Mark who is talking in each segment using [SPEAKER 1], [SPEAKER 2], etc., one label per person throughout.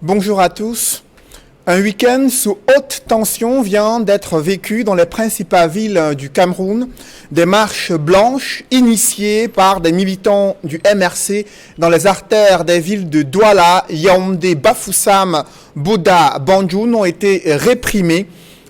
[SPEAKER 1] Bonjour à tous. Un week-end sous haute tension vient d'être vécu dans les principales villes du Cameroun. Des marches blanches initiées par des militants du MRC dans les artères des villes de Douala, Yaoundé, Bafoussam, Bouda, Banjul ont été réprimées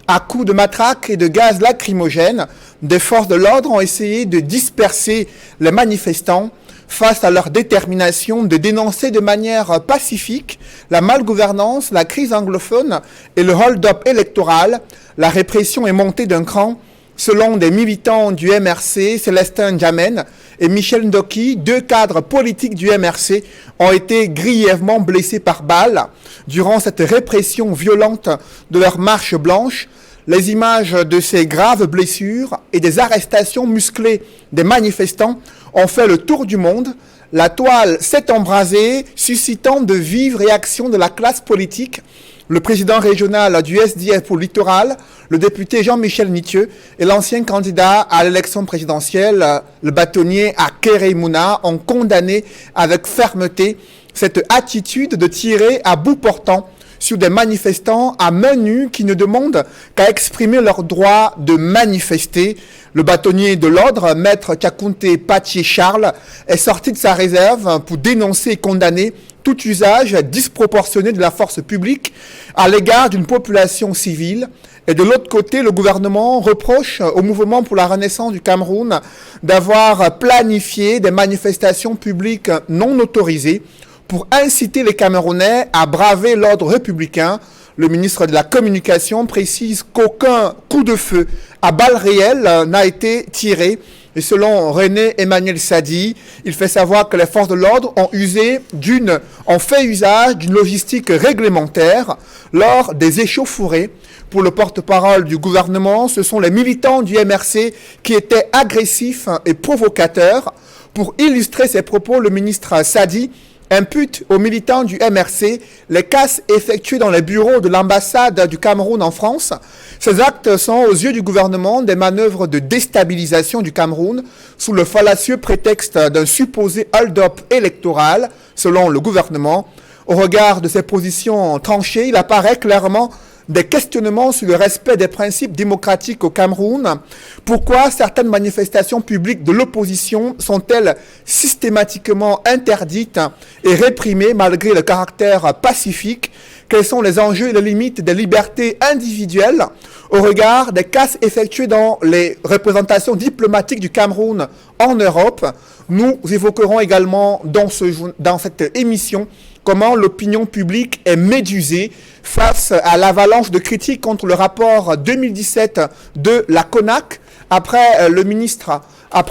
[SPEAKER 1] à coups de matraques et de gaz lacrymogènes. Des forces de l'ordre ont essayé de disperser les manifestants face à leur détermination de dénoncer de manière pacifique la malgouvernance, la crise anglophone et le hold-up électoral. La répression est montée d'un cran. Selon des militants du MRC, Célestin Djamène et Michel Ndoki, deux cadres politiques du MRC, ont été grièvement blessés par balles durant cette répression violente de leur marche blanche. Les images de ces graves blessures et des arrestations musclées des manifestants ont fait le tour du monde. La toile s'est embrasée, suscitant de vives réactions de la classe politique. Le président régional du SDF pour le littoral, le député Jean-Michel Nitieux et l'ancien candidat à l'élection présidentielle, le bâtonnier Akere Mouna, ont condamné avec fermeté cette attitude de tirer à bout portant sur des manifestants à main nue qui ne demandent qu'à exprimer leur droit de manifester. Le bâtonnier de l'ordre, maître Kakunte Patier Charles, est sorti de sa réserve pour dénoncer et condamner tout usage disproportionné de la force publique à l'égard d'une population civile. Et de l'autre côté, le gouvernement reproche au mouvement pour la renaissance du Cameroun d'avoir planifié des manifestations publiques non autorisées pour inciter les Camerounais à braver l'ordre républicain. Le ministre de la Communication précise qu'aucun coup de feu à balles réelles n'a été tiré. Et selon René Emmanuel Sadi, il fait savoir que les forces de l'ordre ont fait usage d'une logistique réglementaire lors des échauffourées. Pour le porte-parole du gouvernement, ce sont les militants du MRC qui étaient agressifs et provocateurs. Pour illustrer ses propos, le ministre Sadi impute aux militants du MRC les casses effectuées dans les bureaux de l'ambassade du Cameroun en France. Ces actes sont, aux yeux du gouvernement, des manœuvres de déstabilisation du Cameroun sous le fallacieux prétexte d'un supposé hold-up électoral, selon le gouvernement. Au regard de ces positions tranchées, il apparaît clairement des questionnements sur le respect des principes démocratiques au Cameroun. Pourquoi certaines manifestations publiques de l'opposition sont-elles systématiquement interdites et réprimées malgré le caractère pacifique? Quels sont les enjeux et les limites des libertés individuelles au regard des casses effectuées dans les représentations diplomatiques du Cameroun en Europe? Nous évoquerons également dans cette émission comment l'opinion publique est médusée face à l'avalanche de critiques contre le rapport 2017 de la CONAC. Après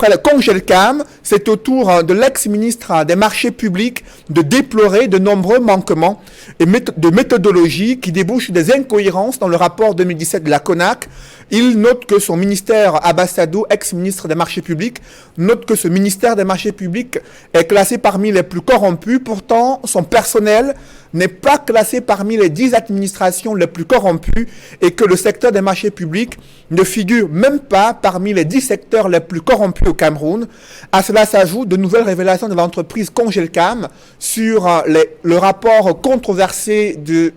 [SPEAKER 1] le Congelcam, c'est au tour de l'ex-ministre des marchés publics de déplorer de nombreux manquements et de méthodologie qui débouchent des incohérences dans le rapport 2017 de la CONAC. Il note que son ministère, Abassadou, ex-ministre des marchés publics, note que ce ministère des marchés publics est classé parmi les plus corrompus. Pourtant, son personnel n'est pas classé parmi les 10 administrations les plus corrompues et que le secteur des marchés publics ne figure même pas parmi les 10 secteurs les plus corrompus au Cameroun. À cela s'ajoutent de nouvelles révélations de l'entreprise Congelcam sur le rapport controversé de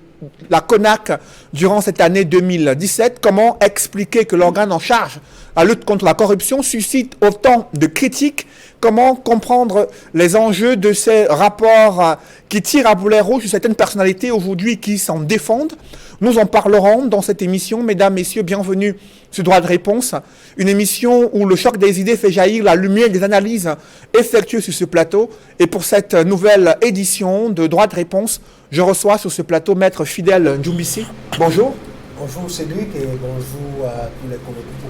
[SPEAKER 1] la CONAC durant cette année 2017. Comment expliquer que l'organe en charge à la lutte contre la corruption suscite autant de critiques? Comment comprendre les enjeux de ces rapports qui tirent à boulet rouge sur certaines personnalités aujourd'hui qui s'en défendent? Nous en parlerons dans cette émission. Mesdames, Messieurs, bienvenue sur Droit de Réponse, une émission où le choc des idées fait jaillir la lumière des analyses effectuées sur ce plateau. Et pour cette nouvelle édition de Droit de Réponse, je reçois sur ce plateau Maître Fidèle Ndjoumbissi. Bonjour.
[SPEAKER 2] Bonjour Cédric et bonjour à tous les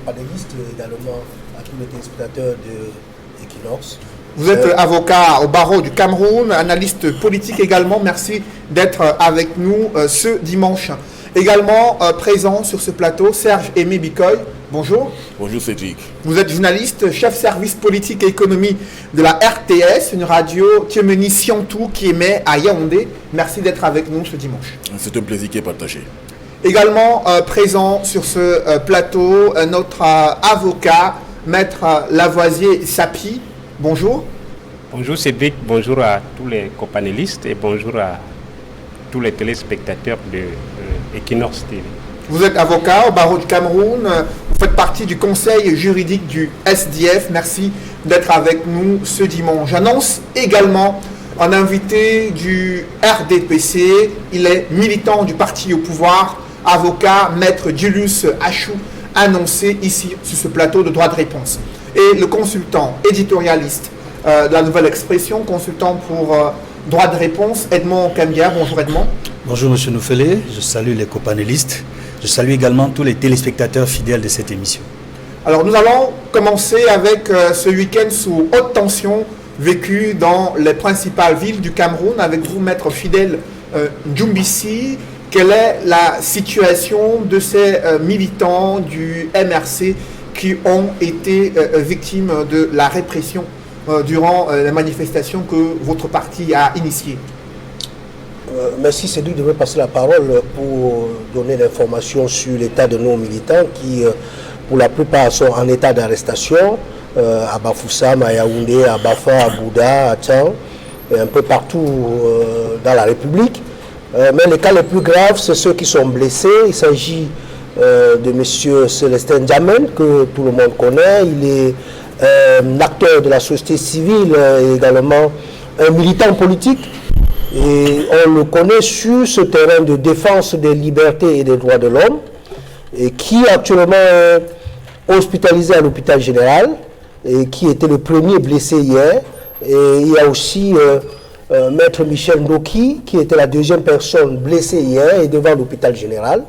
[SPEAKER 2] panélistes et également à tous les téléspectateurs de Equinox.
[SPEAKER 1] Vous êtes avocat au barreau du Cameroun, analyste politique également. Merci d'être avec nous ce dimanche. Également présent sur ce plateau, Serge Aimé Bikoy. Bonjour.
[SPEAKER 3] Bonjour Cédric.
[SPEAKER 1] Vous êtes journaliste, chef service politique et économie de la RTS, une radio Tiemeni Siantou qui émet à Yaoundé. Merci d'être avec nous ce dimanche.
[SPEAKER 3] C'est un plaisir qui est partagé.
[SPEAKER 1] Également présent sur ce plateau, notre avocat, Maître Lavoisier Sapi. Bonjour.
[SPEAKER 4] Bonjour Cédric, bonjour à tous les copanélistes et bonjour tous les téléspectateurs de Equinox TV.
[SPEAKER 1] Vous êtes avocat au barreau du Cameroun, vous faites partie du conseil juridique du SDF. Merci d'être avec nous ce dimanche. J'annonce également un invité du RDPC. Il est militant du parti au pouvoir, avocat, maître Julius Achou, annoncé ici sur ce plateau de droit de réponse. Et le consultant éditorialiste de la Nouvelle Expression, consultant pour droit de réponse, Edmond Kambia. Bonjour Edmond.
[SPEAKER 5] Bonjour Monsieur Noufélé, je salue les copanélistes. Je salue également tous les téléspectateurs fidèles de cette émission. Alors nous allons commencer avec ce week-end sous haute tension vécu dans les principales villes du Cameroun. Avec vous, maître Fidèle Djumbissi, quelle est la situation de ces militants du MRC qui ont été victimes de la répression durant les manifestations que votre parti a initiées?
[SPEAKER 2] Merci, c'est lui qui devrait passer la parole pour donner l'information sur l'état de nos militants qui, pour la plupart, sont en état d'arrestation à Bafoussam, à Yaoundé, à Bafa, à Bouda, à Tchang, et un peu partout dans la République. Mais les cas les plus graves, c'est ceux qui sont blessés. Il s'agit de M. Célestin Djamen, que tout le monde connaît. Il est un acteur de la société civile et également un militant politique. Et on le connaît sur ce terrain de défense des libertés et des droits de l'homme, et qui actuellement est hospitalisé à l'hôpital général, et qui était le premier blessé hier. Et il y a aussi maître Michel Ndoki, qui était la deuxième personne blessée hier et devant l'hôpital général.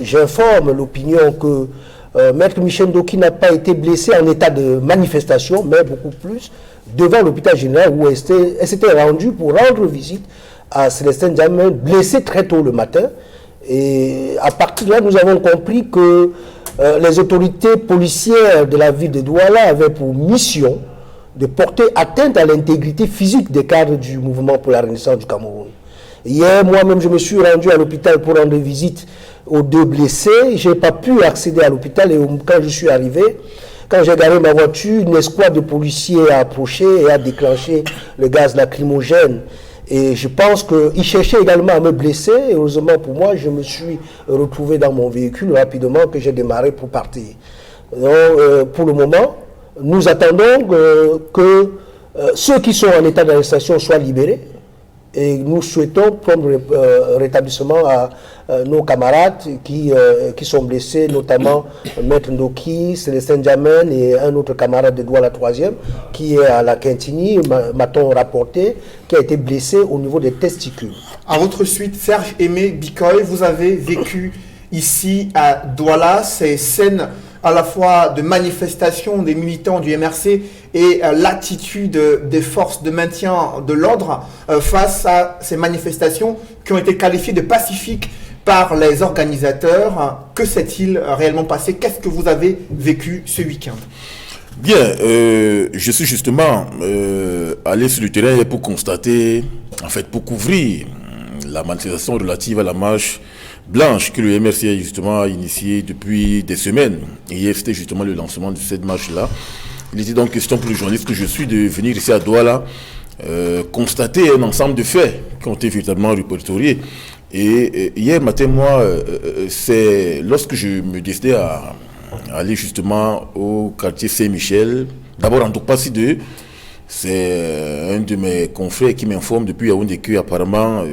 [SPEAKER 2] J'informe l'opinion que maître Michel Ndoki n'a pas été blessé en état de manifestation, mais beaucoup plus devant l'hôpital général où elle s'était rendue pour rendre visite à Célestin Djamen, blessé très tôt le matin. Et à partir de là, nous avons compris que les autorités policières de la ville de Douala avaient pour mission de porter atteinte à l'intégrité physique des cadres du mouvement pour la Renaissance du Cameroun. Hier, moi-même, je me suis rendu à l'hôpital pour rendre visite aux deux blessés. Je n'ai pas pu accéder à l'hôpital et quand je suis arrivé, quand j'ai garé ma voiture, une escouade de policiers a approché et a déclenché le gaz lacrymogène. Et je pense qu'ils cherchaient également à me blesser. Et heureusement pour moi, je me suis retrouvé dans mon véhicule rapidement que j'ai démarré pour partir. Donc, pour le moment, nous attendons que ceux qui sont en état d'arrestation soient libérés. Et nous souhaitons prendre rétablissement à nos camarades qui sont blessés, notamment Maître Ndoki, Célestin Djamen et un autre camarade de Douala 3e qui est à la Quintigny, m'a-t-on rapporté, qui a été blessé au niveau des testicules.
[SPEAKER 1] À votre suite, Serge Aimé Bikoy, vous avez vécu ici à Douala ces scènes à la fois de manifestation des militants du MRC et l'attitude des forces de maintien de l'ordre face à ces manifestations qui ont été qualifiées de pacifiques par les organisateurs. Que s'est-il réellement passé? Qu'est-ce que vous avez vécu ce week-end?
[SPEAKER 3] Bien, je suis justement allé sur le terrain pour constater, en fait, pour couvrir la manifestation relative à la marche blanche que le MRC a justement initiée depuis des semaines. Et hier, c'était justement le lancement de cette marche-là. Il était donc question pour le journaliste que je suis de venir ici à Douala constater un ensemble de faits qui ont été véritablement répertoriés. Et hier matin, moi, c'est lorsque je me décidais à aller justement au quartier Saint-Michel, d'abord en Tokpassi 2, c'est un de mes confrères qui m'informe depuis Yaoundé que apparemment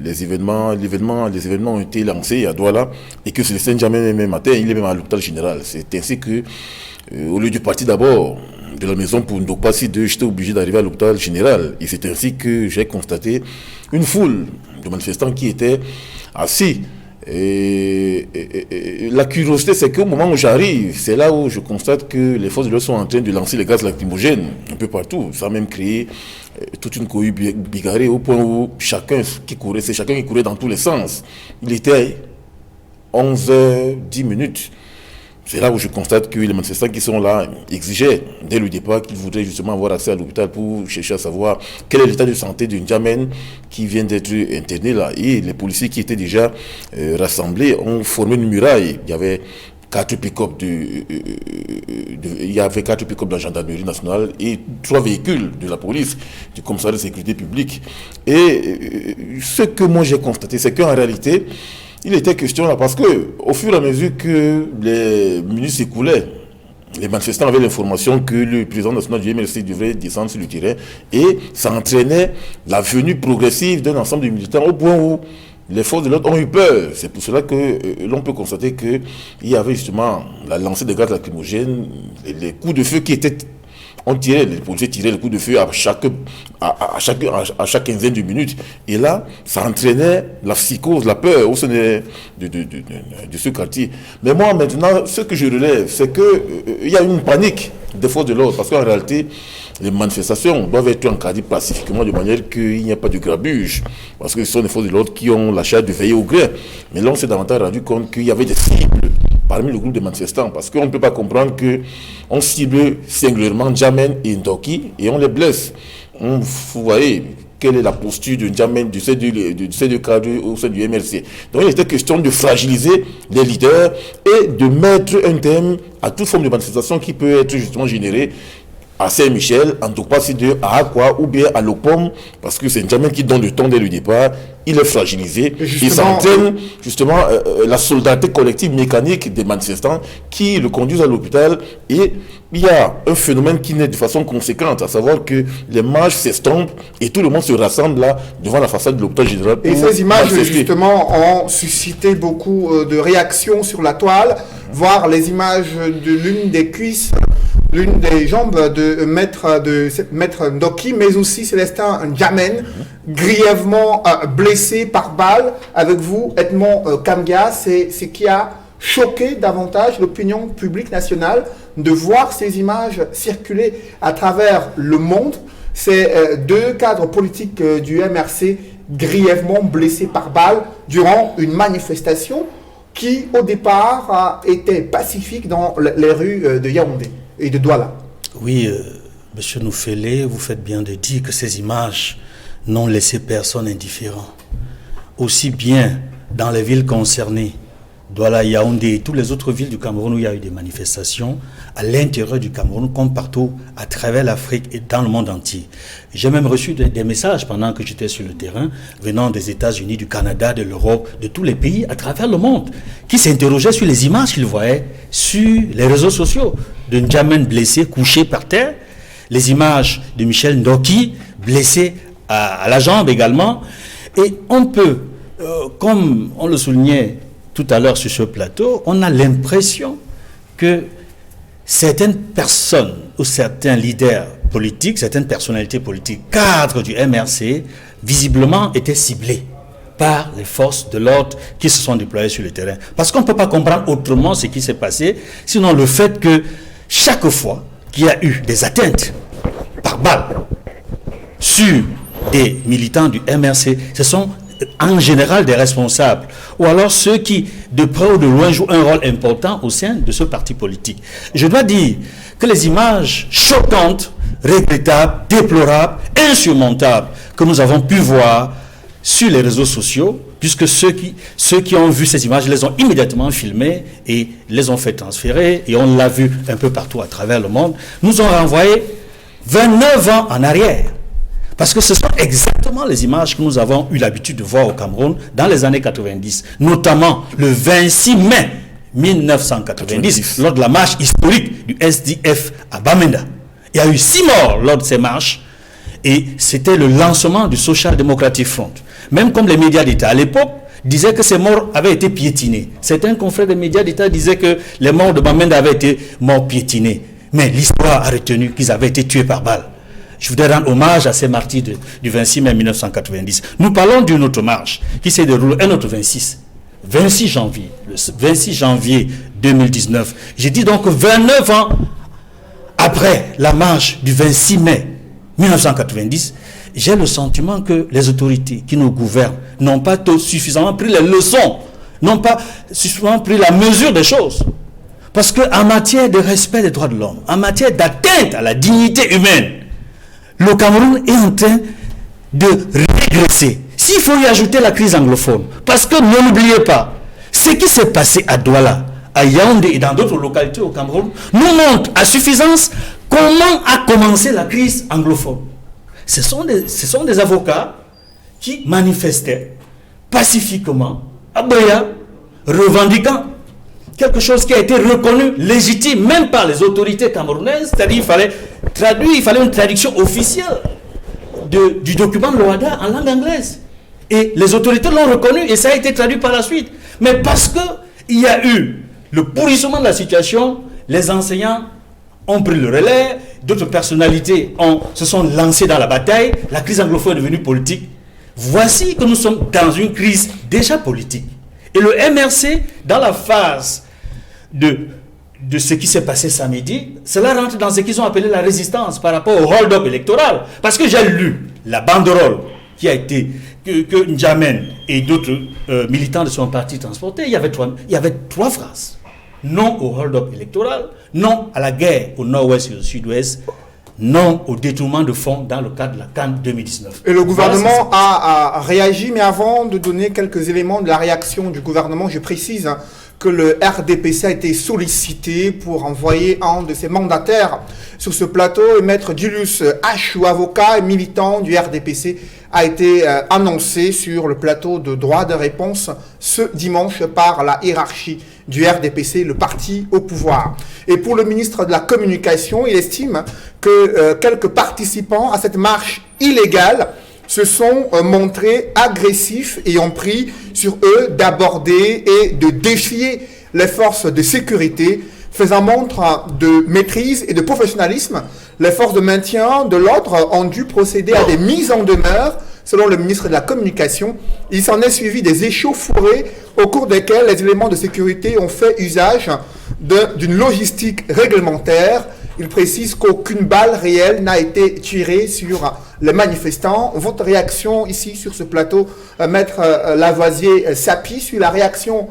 [SPEAKER 3] les événements ont été lancés à Douala et que Célestin Djamen même matin, il est même à l'hôpital général. C'est ainsi que, au lieu de partir d'abord de la maison pour Ndokpassi 2, j'étais obligé d'arriver à l'hôpital général. Et c'est ainsi que j'ai constaté une foule de manifestants qui étaient assis. Et la curiosité, c'est qu'au moment où j'arrive, c'est là où je constate que les forces de l'ordre sont en train de lancer les gaz lacrymogènes un peu partout. Ça a même créé toute une cohue bigarrée au point où chacun qui courait dans tous les sens. Il était 11h10. C'est là où je constate que les manifestants qui sont là exigeaient dès le départ qu'ils voudraient justement avoir accès à l'hôpital pour chercher à savoir quel est l'état de santé d'une Djamen qui vient d'être interné là. Et les policiers qui étaient déjà rassemblés ont formé une muraille. Il y avait 4 pick-up il y avait 4 pick-up de la gendarmerie nationale et 3 véhicules de la police, du commissariat de sécurité publique. Et ce que moi j'ai constaté, c'est qu'en réalité, il était question là, parce que au fur et à mesure que les minutes s'écoulaient, les manifestants avaient l'information que le président national du MLC devrait descendre sur le terrain et ça entraînait la venue progressive d'un ensemble de militants au point où les forces de l'ordre ont eu peur. C'est pour cela que l'on peut constater qu'il y avait justement la lancée de gaz lacrymogènes, les coups de feu qui étaient... On tirait, les policiers tiraient les coups de feu à chaque quinzaine de minutes. Et là, ça entraînait la psychose, la peur au sein de ce quartier. Mais moi, maintenant, ce que je relève, c'est qu'il y a une panique des forces de l'ordre. Parce qu'en réalité, les manifestations doivent être encadrées pacifiquement de manière qu'il n'y ait pas de grabuge. Parce que ce sont les forces de l'ordre qui ont la charge de veiller au grain. Mais là, on s'est davantage rendu compte qu'il y avait des cibles parmi le groupe de manifestants, parce qu'on ne peut pas comprendre qu'on cible singulièrement N'Djamène et Ndoki et on les blesse. Vous voyez quelle est la posture de N'Djamène, de ces deux cadres au sein du MLC. Donc il était question de fragiliser les leaders et de mettre un terme à toute forme de manifestation qui peut être justement générée à Saint-Michel, en tout cas à Aqua ou bien à l'Opom, parce que c'est N'Djamène qui donne le temps dès le départ, il est fragilisé, et ça entraîne justement la solidarité collective mécanique des manifestants qui le conduisent à l'hôpital, et il y a un phénomène qui naît de façon conséquente, à savoir que les marches s'estompent et tout le monde se rassemble là devant la façade de l'hôpital général.
[SPEAKER 1] Et ces images justement ont suscité beaucoup de réactions sur la toile, voire les images de l'une des cuisses, l'une des jambes de Maître Ndoki, mais aussi Célestin N'Djamène, grièvement blessé par balle. Avec vous, Edmond Kamga, c'est ce qui a choqué davantage l'opinion publique nationale de voir ces images circuler à travers le monde. Ces deux cadres politiques du MRC grièvement blessés par balle durant une manifestation qui, au départ, était pacifique dans les rues de Yaoundé et de Douala.
[SPEAKER 5] Oui, Monsieur Noufélé, vous faites bien de dire que ces images n'ont laissé personne indifférent. Aussi bien dans les villes concernées, Douala, Yaoundé et toutes les autres villes du Cameroun où il y a eu des manifestations, à l'intérieur du Cameroun, comme partout, à travers l'Afrique et dans le monde entier. J'ai même reçu des messages pendant que j'étais sur le terrain, venant des États-Unis, du Canada, de l'Europe, de tous les pays à travers le monde, qui s'interrogeaient sur les images qu'ils voyaient sur les réseaux sociaux, de N'Djamène blessé, couché par terre, les images de Michel Ndoki, blessé à la jambe également. Et on peut, comme on le soulignait tout à l'heure sur ce plateau, on a l'impression que certaines personnes ou certains leaders politiques, certaines personnalités politiques, cadres du MRC, visiblement étaient ciblés par les forces de l'ordre qui se sont déployées sur le terrain. Parce qu'on ne peut pas comprendre autrement ce qui s'est passé, sinon le fait que chaque fois qu'il y a eu des atteintes par balle sur des militants du MRC, ce sont en général des responsables, ou alors ceux qui, de près ou de loin, jouent un rôle important au sein de ce parti politique. Je dois dire que les images choquantes, regrettables, déplorables, insurmontables que nous avons pu voir sur les réseaux sociaux, puisque ceux qui ont vu ces images les ont immédiatement filmées et les ont fait transférer, et on l'a vu un peu partout à travers le monde, nous ont renvoyé 29 ans en arrière. Parce que ce sont exactement les images que nous avons eu l'habitude de voir au Cameroun dans les années 90, notamment le 26 mai 1990, lors de la marche historique du SDF à Bamenda. Il y a eu 6 morts lors de ces marches, et c'était le lancement du Social Democratic Front. Même comme les médias d'État à l'époque disaient que ces morts avaient été piétinés. Certains confrères des médias d'État disaient que les morts de Bamenda avaient été morts piétinés. Mais l'histoire a retenu qu'ils avaient été tués par balle. Je voudrais rendre hommage à ces martyrs du 26 mai 1990. Nous parlons d'une autre marche qui s'est déroulée, un autre 26 janvier, le 26 janvier 2019. J'ai dit donc 29 ans après la marche du 26 mai 1990, j'ai le sentiment que les autorités qui nous gouvernent n'ont pas suffisamment pris les leçons, n'ont pas suffisamment pris la mesure des choses. Parce qu'en matière de respect des droits de l'homme, en matière d'atteinte à la dignité humaine, le Cameroun est en train de régresser. S'il faut y ajouter la crise anglophone, parce que ne l'oubliez pas, ce qui s'est passé à Douala, à Yaoundé et dans d'autres localités au Cameroun, nous montre à suffisance comment a commencé la crise anglophone. Ce sont des avocats qui manifestaient pacifiquement à Boya, revendiquant quelque chose qui a été reconnu légitime même par les autorités camerounaises, c'est-à-dire il fallait une traduction officielle du document de l'OHADA en langue anglaise. Et les autorités l'ont reconnu et ça a été traduit par la suite. Mais parce qu'il y a eu le pourrissement de la situation, les enseignants ont pris le relais, d'autres personnalités se sont lancées dans la bataille, la crise anglophone est devenue politique. Voici que nous sommes dans une crise déjà politique. Et le MRC, dans la phase de ce qui s'est passé samedi, cela rentre dans ce qu'ils ont appelé la résistance par rapport au hold-up électoral. Parce que j'ai lu la banderole qui a été, que N'Djamène et d'autres militants de son parti transportés, il y avait trois phrases. Non au hold-up électoral, non à la guerre au nord-ouest et au sud-ouest, non au détournement de fonds dans le cadre de la CAN 2019.
[SPEAKER 1] Et le gouvernement a réagi, mais avant de donner quelques éléments de la réaction du gouvernement, je précise que le RDPC a été sollicité pour envoyer un de ses mandataires sur ce plateau, et Maître Julius H, avocat et militant du RDPC, a été annoncé sur le plateau de droit de réponse ce dimanche par la hiérarchie du RDPC, le parti au pouvoir. Et pour le ministre de la Communication, il estime que quelques participants à cette marche illégale se sont montrés agressifs et ont pris sur eux d'aborder et de défier les forces de sécurité, faisant montre de maîtrise et de professionnalisme. Les forces de maintien de l'ordre ont dû procéder à des mises en demeure, selon le ministre de la Communication. Il s'en est suivi des échauffourées au cours desquelles les éléments de sécurité ont fait usage d'une logistique réglementaire. Il précise qu'aucune balle réelle n'a été tirée sur les manifestants. Votre réaction ici sur ce plateau, Maître Lavoisier-Sapi, sur la réaction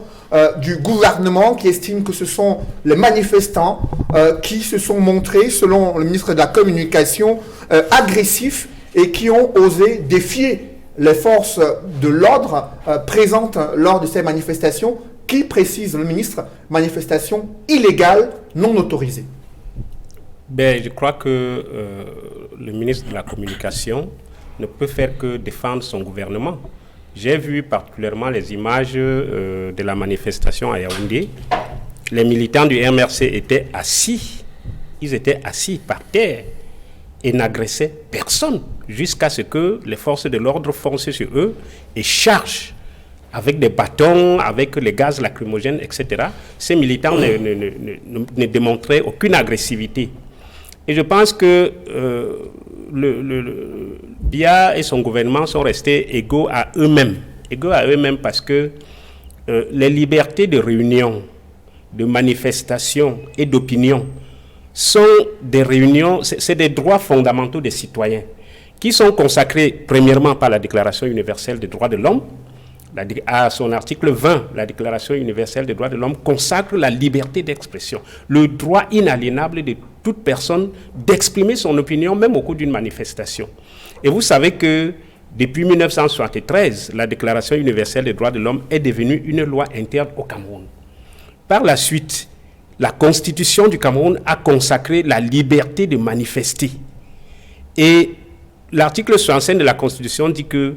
[SPEAKER 1] du gouvernement qui estime que ce sont les manifestants qui se sont montrés, selon le ministre de la Communication, agressifs et qui ont osé défier les forces de l'ordre présentes lors de ces manifestations, qui, précise le ministre, manifestations illégales non autorisées.
[SPEAKER 4] Je crois que le ministre de la Communication ne peut faire que défendre son gouvernement. J'ai vu particulièrement les images de la manifestation à Yaoundé. Les militants du MRC étaient assis. Ils étaient assis par terre et n'agressaient personne jusqu'à ce que les forces de l'ordre foncent sur eux et chargent avec des bâtons, avec les gaz lacrymogènes, etc. Ces militants ne démontraient aucune agressivité. Et je pense que Biya et son gouvernement sont restés égaux à eux-mêmes. Égaux à eux-mêmes parce que les libertés de réunion, de manifestation et d'opinion sont des réunions, c'est des droits fondamentaux des citoyens qui sont consacrés premièrement par la Déclaration universelle des droits de l'homme. À son article 20, la Déclaration universelle des droits de l'homme consacre la liberté d'expression, le droit inaliénable de toute personne d'exprimer son opinion, même au cours d'une manifestation. Et vous savez que depuis 1973, la Déclaration universelle des droits de l'homme est devenue une loi interne au Cameroun. Par la suite, la Constitution du Cameroun a consacré la liberté de manifester. Et l'article 65 de la Constitution dit que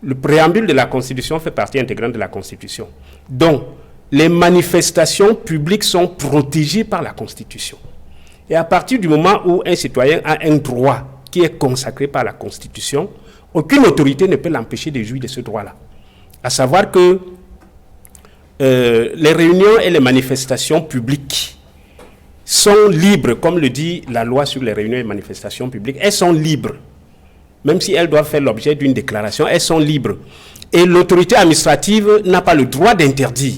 [SPEAKER 4] le préambule de la Constitution fait partie intégrante de la Constitution. Donc, les manifestations publiques sont protégées par la Constitution. Et à partir du moment où un citoyen a un droit qui est consacré par la Constitution, aucune autorité ne peut l'empêcher de jouir de ce droit-là. À savoir que les réunions et les manifestations publiques sont libres, comme le dit la loi sur les réunions et manifestations publiques. Elles sont libres. Même si elles doivent faire l'objet d'une déclaration, elles sont libres. Et l'autorité administrative n'a pas le droit d'interdire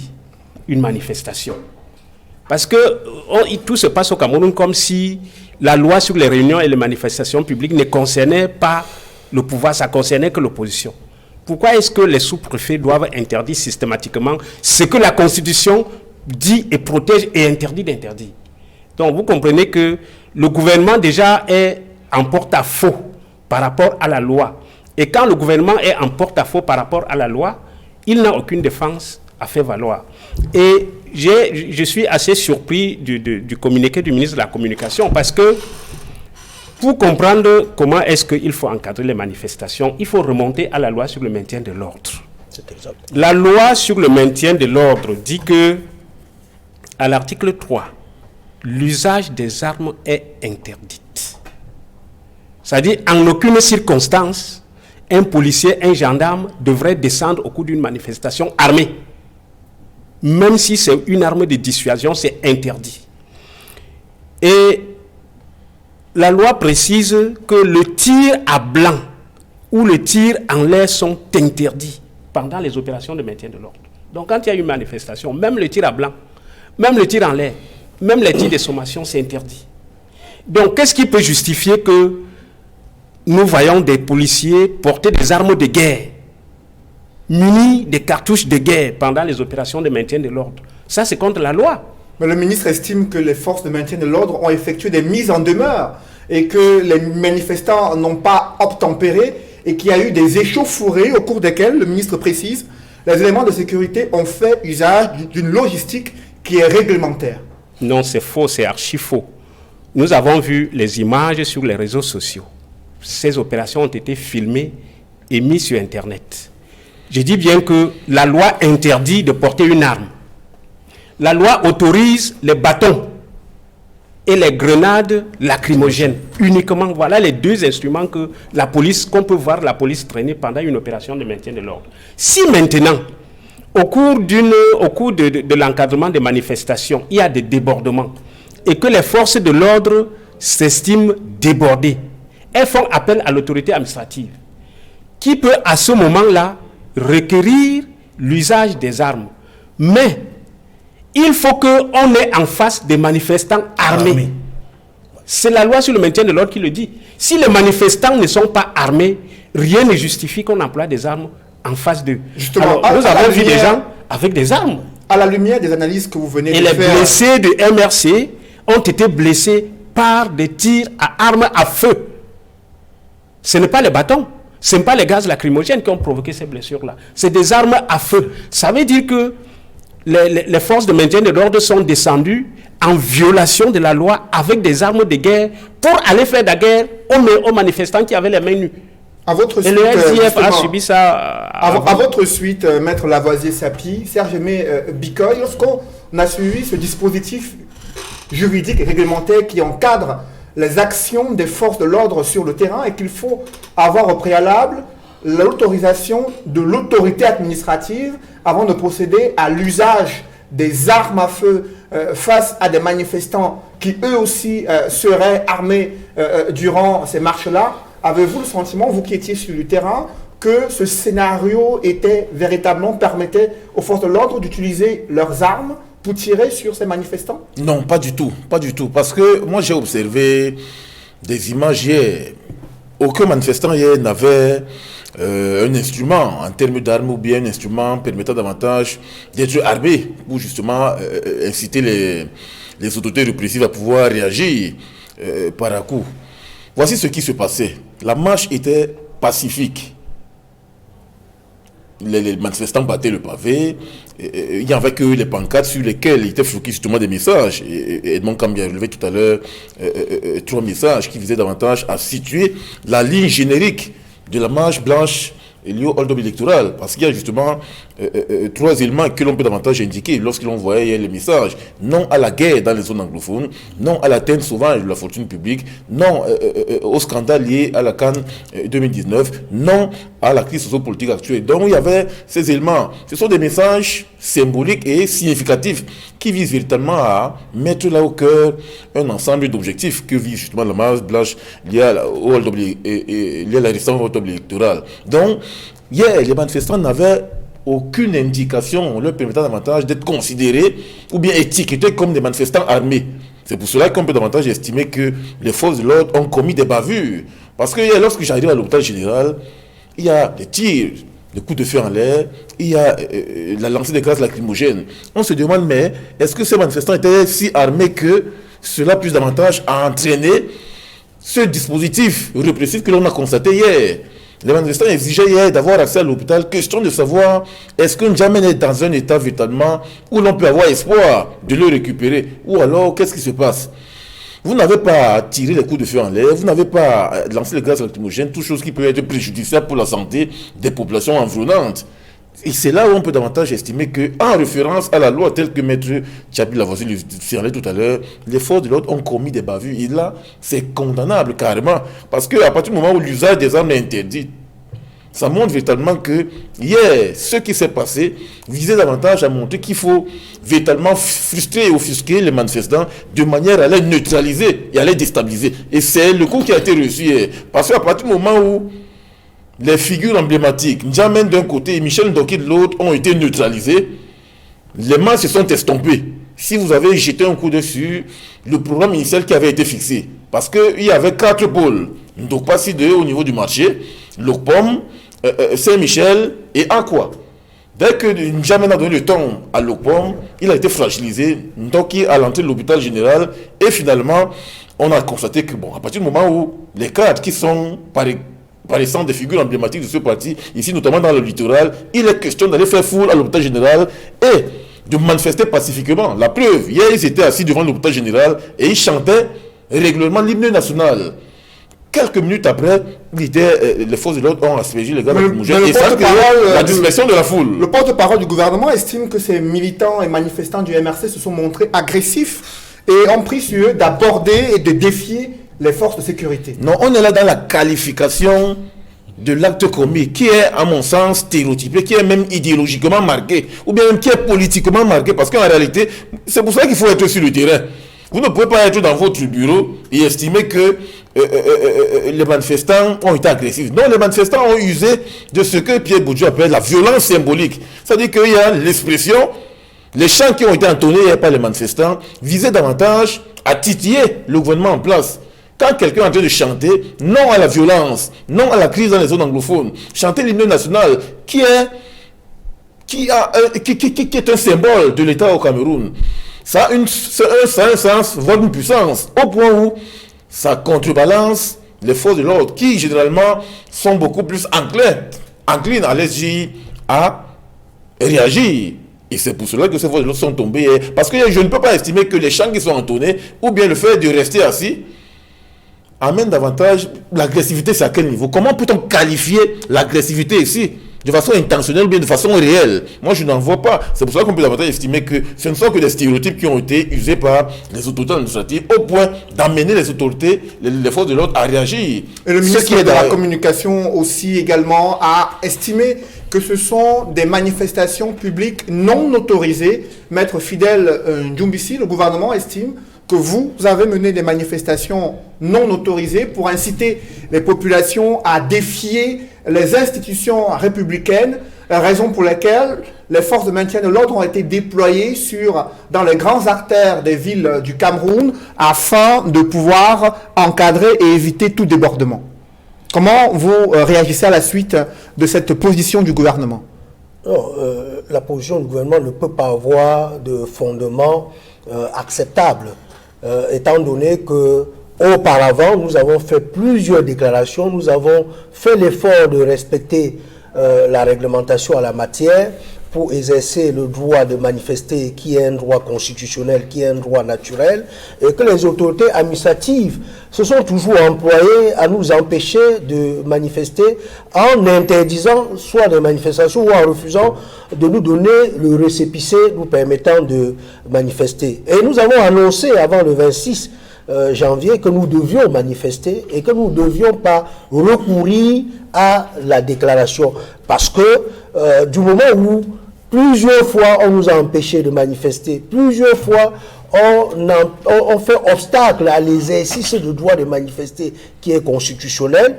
[SPEAKER 4] une manifestation. Parce que tout se passe au Cameroun comme si la loi sur les réunions et les manifestations publiques ne concernait pas le pouvoir, ça concernait que l'opposition. Pourquoi est-ce que les sous-préfets doivent interdire systématiquement ce que la Constitution dit et protège et interdit d'interdire? Donc vous comprenez que le gouvernement déjà est en porte-à-faux par rapport à la loi. Et quand le gouvernement est en porte-à-faux par rapport à la loi, il n'a aucune défense a fait valoir. Et je suis assez surpris du communiqué du ministre de la Communication, parce que pour comprendre comment est-ce qu'il faut encadrer les manifestations, il faut remonter à la loi sur le maintien de l'ordre. La loi sur le maintien de l'ordre dit que, à l'article 3, l'usage des armes est interdit. C'est-à-dire, en aucune circonstance, un policier, un gendarme devrait descendre au cours d'une manifestation armée. Même si c'est une arme de dissuasion, c'est interdit. Et la loi précise que le tir à blanc ou le tir en l'air sont interdits pendant les opérations de maintien de l'ordre. Donc quand il y a une manifestation, même le tir à blanc, même le tir en l'air, même les tirs de sommation, c'est interdit. Donc qu'est-ce qui peut justifier que nous voyons des policiers porter des armes de guerre, munis de cartouches de guerre pendant les opérations de maintien de l'ordre? Ça, c'est contre la loi.
[SPEAKER 1] Mais le ministre estime que les forces de maintien de l'ordre ont effectué des mises en demeure et que les manifestants n'ont pas obtempéré et qu'il y a eu des échauffourées au cours desquelles, le ministre précise, les éléments de sécurité ont fait usage d'une logistique qui est réglementaire.
[SPEAKER 4] Non, c'est faux, c'est archi faux. Nous avons vu les images sur les réseaux sociaux. Ces opérations ont été filmées et mises sur Internet. Je dis bien que la loi interdit de porter une arme. La loi autorise les bâtons et les grenades lacrymogènes uniquement. Voilà les deux instruments que la police, qu'on peut voir la police traîner pendant une opération de maintien de l'ordre. Si maintenant, au cours de l'encadrement des manifestations, il y a des débordements et que les forces de l'ordre s'estiment débordées, elles font appel à l'autorité administrative qui peut à ce moment-là requérir l'usage des armes. Mais il faut qu'on ait en face des manifestants armés. C'est la loi sur le maintien de l'ordre qui le dit. Si les manifestants ne sont pas armés, rien ne justifie qu'on emploie des armes en face d'eux.
[SPEAKER 1] Justement,
[SPEAKER 4] alors, nous avons vu des gens avec des armes.
[SPEAKER 1] À la lumière des analyses que vous venez de faire...
[SPEAKER 4] Et les blessés de MRC ont été blessés par des tirs à armes à feu. Ce n'est pas les bâtons, ce n'est pas les gaz lacrymogènes qui ont provoqué ces blessures-là. C'est des armes à feu. Ça veut dire que les forces de maintien de l'ordre sont descendues en violation de la loi avec des armes de guerre pour aller faire la guerre aux manifestants qui avaient les mains nues.
[SPEAKER 1] À votre
[SPEAKER 4] suite, et le SDF a subi ça.
[SPEAKER 1] À votre suite, Maître Lavoisier-Sapi, Serge-Aimé Bikoy, lorsqu'on a suivi ce dispositif juridique et réglementaire qui encadre les actions des forces de l'ordre sur le terrain et qu'il faut avoir au préalable l'autorisation de l'autorité administrative avant de procéder à l'usage des armes à feu face à des manifestants qui eux aussi seraient armés durant ces marches-là. Avez-vous le sentiment, vous qui étiez sur le terrain, que ce scénario était véritablement permettait aux forces de l'ordre d'utiliser leurs armes pour tirer sur ces manifestants?
[SPEAKER 3] Non, pas du tout, pas du tout. Parce que moi j'ai observé des images hier. Aucun manifestant hier n'avait un instrument en termes d'armes ou bien un instrument permettant davantage d'être armé pour justement inciter les autorités répressives à pouvoir réagir par à coup. Voici ce qui se passait. La marche était pacifique. Les manifestants battaient le pavé. Il n'y avait que les pancartes sur lesquelles étaient floqués justement des messages. Et Edmond Cambia a relevé tout à l'heure 3 messages qui visaient davantage à situer la ligne générique de la marche blanche liée au hold-up électoral. Parce qu'il y a justement 3 éléments que l'on peut davantage indiquer lorsque l'on voyait les messages. Non à la guerre dans les zones anglophones, non à l'atteinte sauvage de la fortune publique, non au scandale lié à la CAN 2019, non à la crise sociopolitique actuelle. Donc il y avait ces éléments. Ce sont des messages symboliques et significatifs qui visent véritablement à mettre là au cœur un ensemble d'objectifs que vise justement la marche blanche liée à la résistance au hold-up électoral. Donc, hier, les manifestants n'avaient aucune indication leur permettant davantage d'être considérés ou bien étiquetés comme des manifestants armés. C'est pour cela qu'on peut davantage estimer que les forces de l'ordre ont commis des bavures. Parce que hier, lorsque j'arrive à l'hôpital général, il y a des tirs, des coups de feu en l'air, il y a la lancée des gaz lacrymogènes. On se demande, mais est-ce que ces manifestants étaient si armés que cela puisse davantage entraîner ce dispositif répressif que l'on a constaté hier? Les manifestants exigeaient hier d'avoir accès à l'hôpital, question de savoir est-ce que N'Djamena est dans un état véritablement où l'on peut avoir espoir de le récupérer, ou alors qu'est-ce qui se passe? Vous n'avez pas tiré les coups de feu en l'air, vous n'avez pas lancé les gaz lacrymogènes, toute chose qui peut être préjudiciable pour la santé des populations environnantes. Et c'est là où on peut davantage estimer qu'en référence à la loi telle que Maître Tchabi Lavoisier le signalait tout à l'heure, les forces de l'ordre ont commis des bavures. Et là, c'est condamnable carrément. Parce qu'à partir du moment où l'usage des armes est interdit, ça montre véritablement que hier, ce qui s'est passé visait davantage à montrer qu'il faut véritablement frustrer et offusquer les manifestants de manière à les neutraliser et à les déstabiliser. Et c'est le coup qui a été reçu hier. Parce qu'à partir du moment où les figures emblématiques, N'Djamena d'un côté et Michel Ndoki de l'autre, ont été neutralisés, les mains se sont estompées. Si vous avez jeté un coup dessus, le programme initial qui avait été fixé, parce qu'il y avait 4 pôles, Ndokpa Sidé au niveau du marché, Lokpom, Saint-Michel et Aqua. Dès que N'Djamena a donné le temps à Lokpom, il a été fragilisé, Ndoki à l'entrée de l'hôpital général, et finalement, on a constaté que, bon, à partir du moment où les cadres qui sont paraissant des figures emblématiques de ce parti, ici notamment dans le littoral, il est question d'aller faire foule à l'hôpital général et de manifester pacifiquement. La preuve, hier ils étaient assis devant l'hôpital général et ils chantaient régulièrement l'hymne national. Quelques minutes après, les forces de l'ordre ont aspergé les gars et ça a créé la dispersion de la foule.
[SPEAKER 1] Le porte-parole du gouvernement estime que ces militants et manifestants du MRC se sont montrés agressifs et ont pris sur eux d'aborder et de défier les forces de sécurité.
[SPEAKER 3] Non, on est là dans la qualification de l'acte commis qui est, à mon sens, stéréotypé, qui est même idéologiquement marqué, ou bien même qui est politiquement marqué, parce qu'en réalité, c'est pour ça qu'il faut être sur le terrain. Vous ne pouvez pas être dans votre bureau et estimer que les manifestants ont été agressifs. Non, les manifestants ont usé de ce que Pierre Bourdieu appelle la violence symbolique. C'est-à-dire qu'il y a l'expression, les chants qui ont été entonnés par les manifestants visaient davantage à titiller le gouvernement en place. Quand quelqu'un est en train de chanter non à la violence, non à la crise dans les zones anglophones, chanter l'hymne national qui est un symbole de l'État au Cameroun, ça a un sens, voire une puissance, au point où ça contrebalance les forces de l'ordre qui généralement sont beaucoup plus enclines à l'SJ à réagir. Et c'est pour cela que ces forces de l'ordre sont tombées. Parce que je ne peux pas estimer que les chants qui sont entonnés, ou bien le fait de rester assis, amène davantage l'agressivité. C'est à quel niveau? Comment peut-on qualifier l'agressivité ici? De façon intentionnelle ou bien de façon réelle? Moi, je n'en vois pas. C'est pour cela qu'on peut davantage estimer que ce ne sont que des stéréotypes qui ont été usés par les autorités administratives au point d'amener les autorités, les forces de l'ordre à réagir.
[SPEAKER 1] Et le ministre de la Communication aussi également a estimé que ce sont des manifestations publiques non autorisées. Maître Fidèle Ndjoumbissi, le gouvernement estime que vous avez mené des manifestations non autorisées pour inciter les populations à défier les institutions républicaines, raison pour laquelle les forces de maintien de l'ordre ont été déployées dans les grandes artères des villes du Cameroun afin de pouvoir encadrer et éviter tout débordement. Comment vous réagissez à la suite de cette position du gouvernement?
[SPEAKER 2] Non, la position du gouvernement ne peut pas avoir de fondement acceptable. Étant donné que auparavant, nous avons fait plusieurs déclarations, nous avons fait l'effort de respecter la réglementation à la matière pour exercer le droit de manifester qui est un droit constitutionnel, qui est un droit naturel, et que les autorités administratives se sont toujours employées à nous empêcher de manifester en interdisant soit des manifestations ou en refusant de nous donner le récépissé nous permettant de manifester. Et nous avons annoncé avant le 26 janvier que nous devions manifester et que nous ne devions pas recourir à la déclaration. Parce que du moment où plusieurs fois on nous a empêchés de manifester, plusieurs fois on fait obstacle à l'exercice du droit de manifester qui est constitutionnel,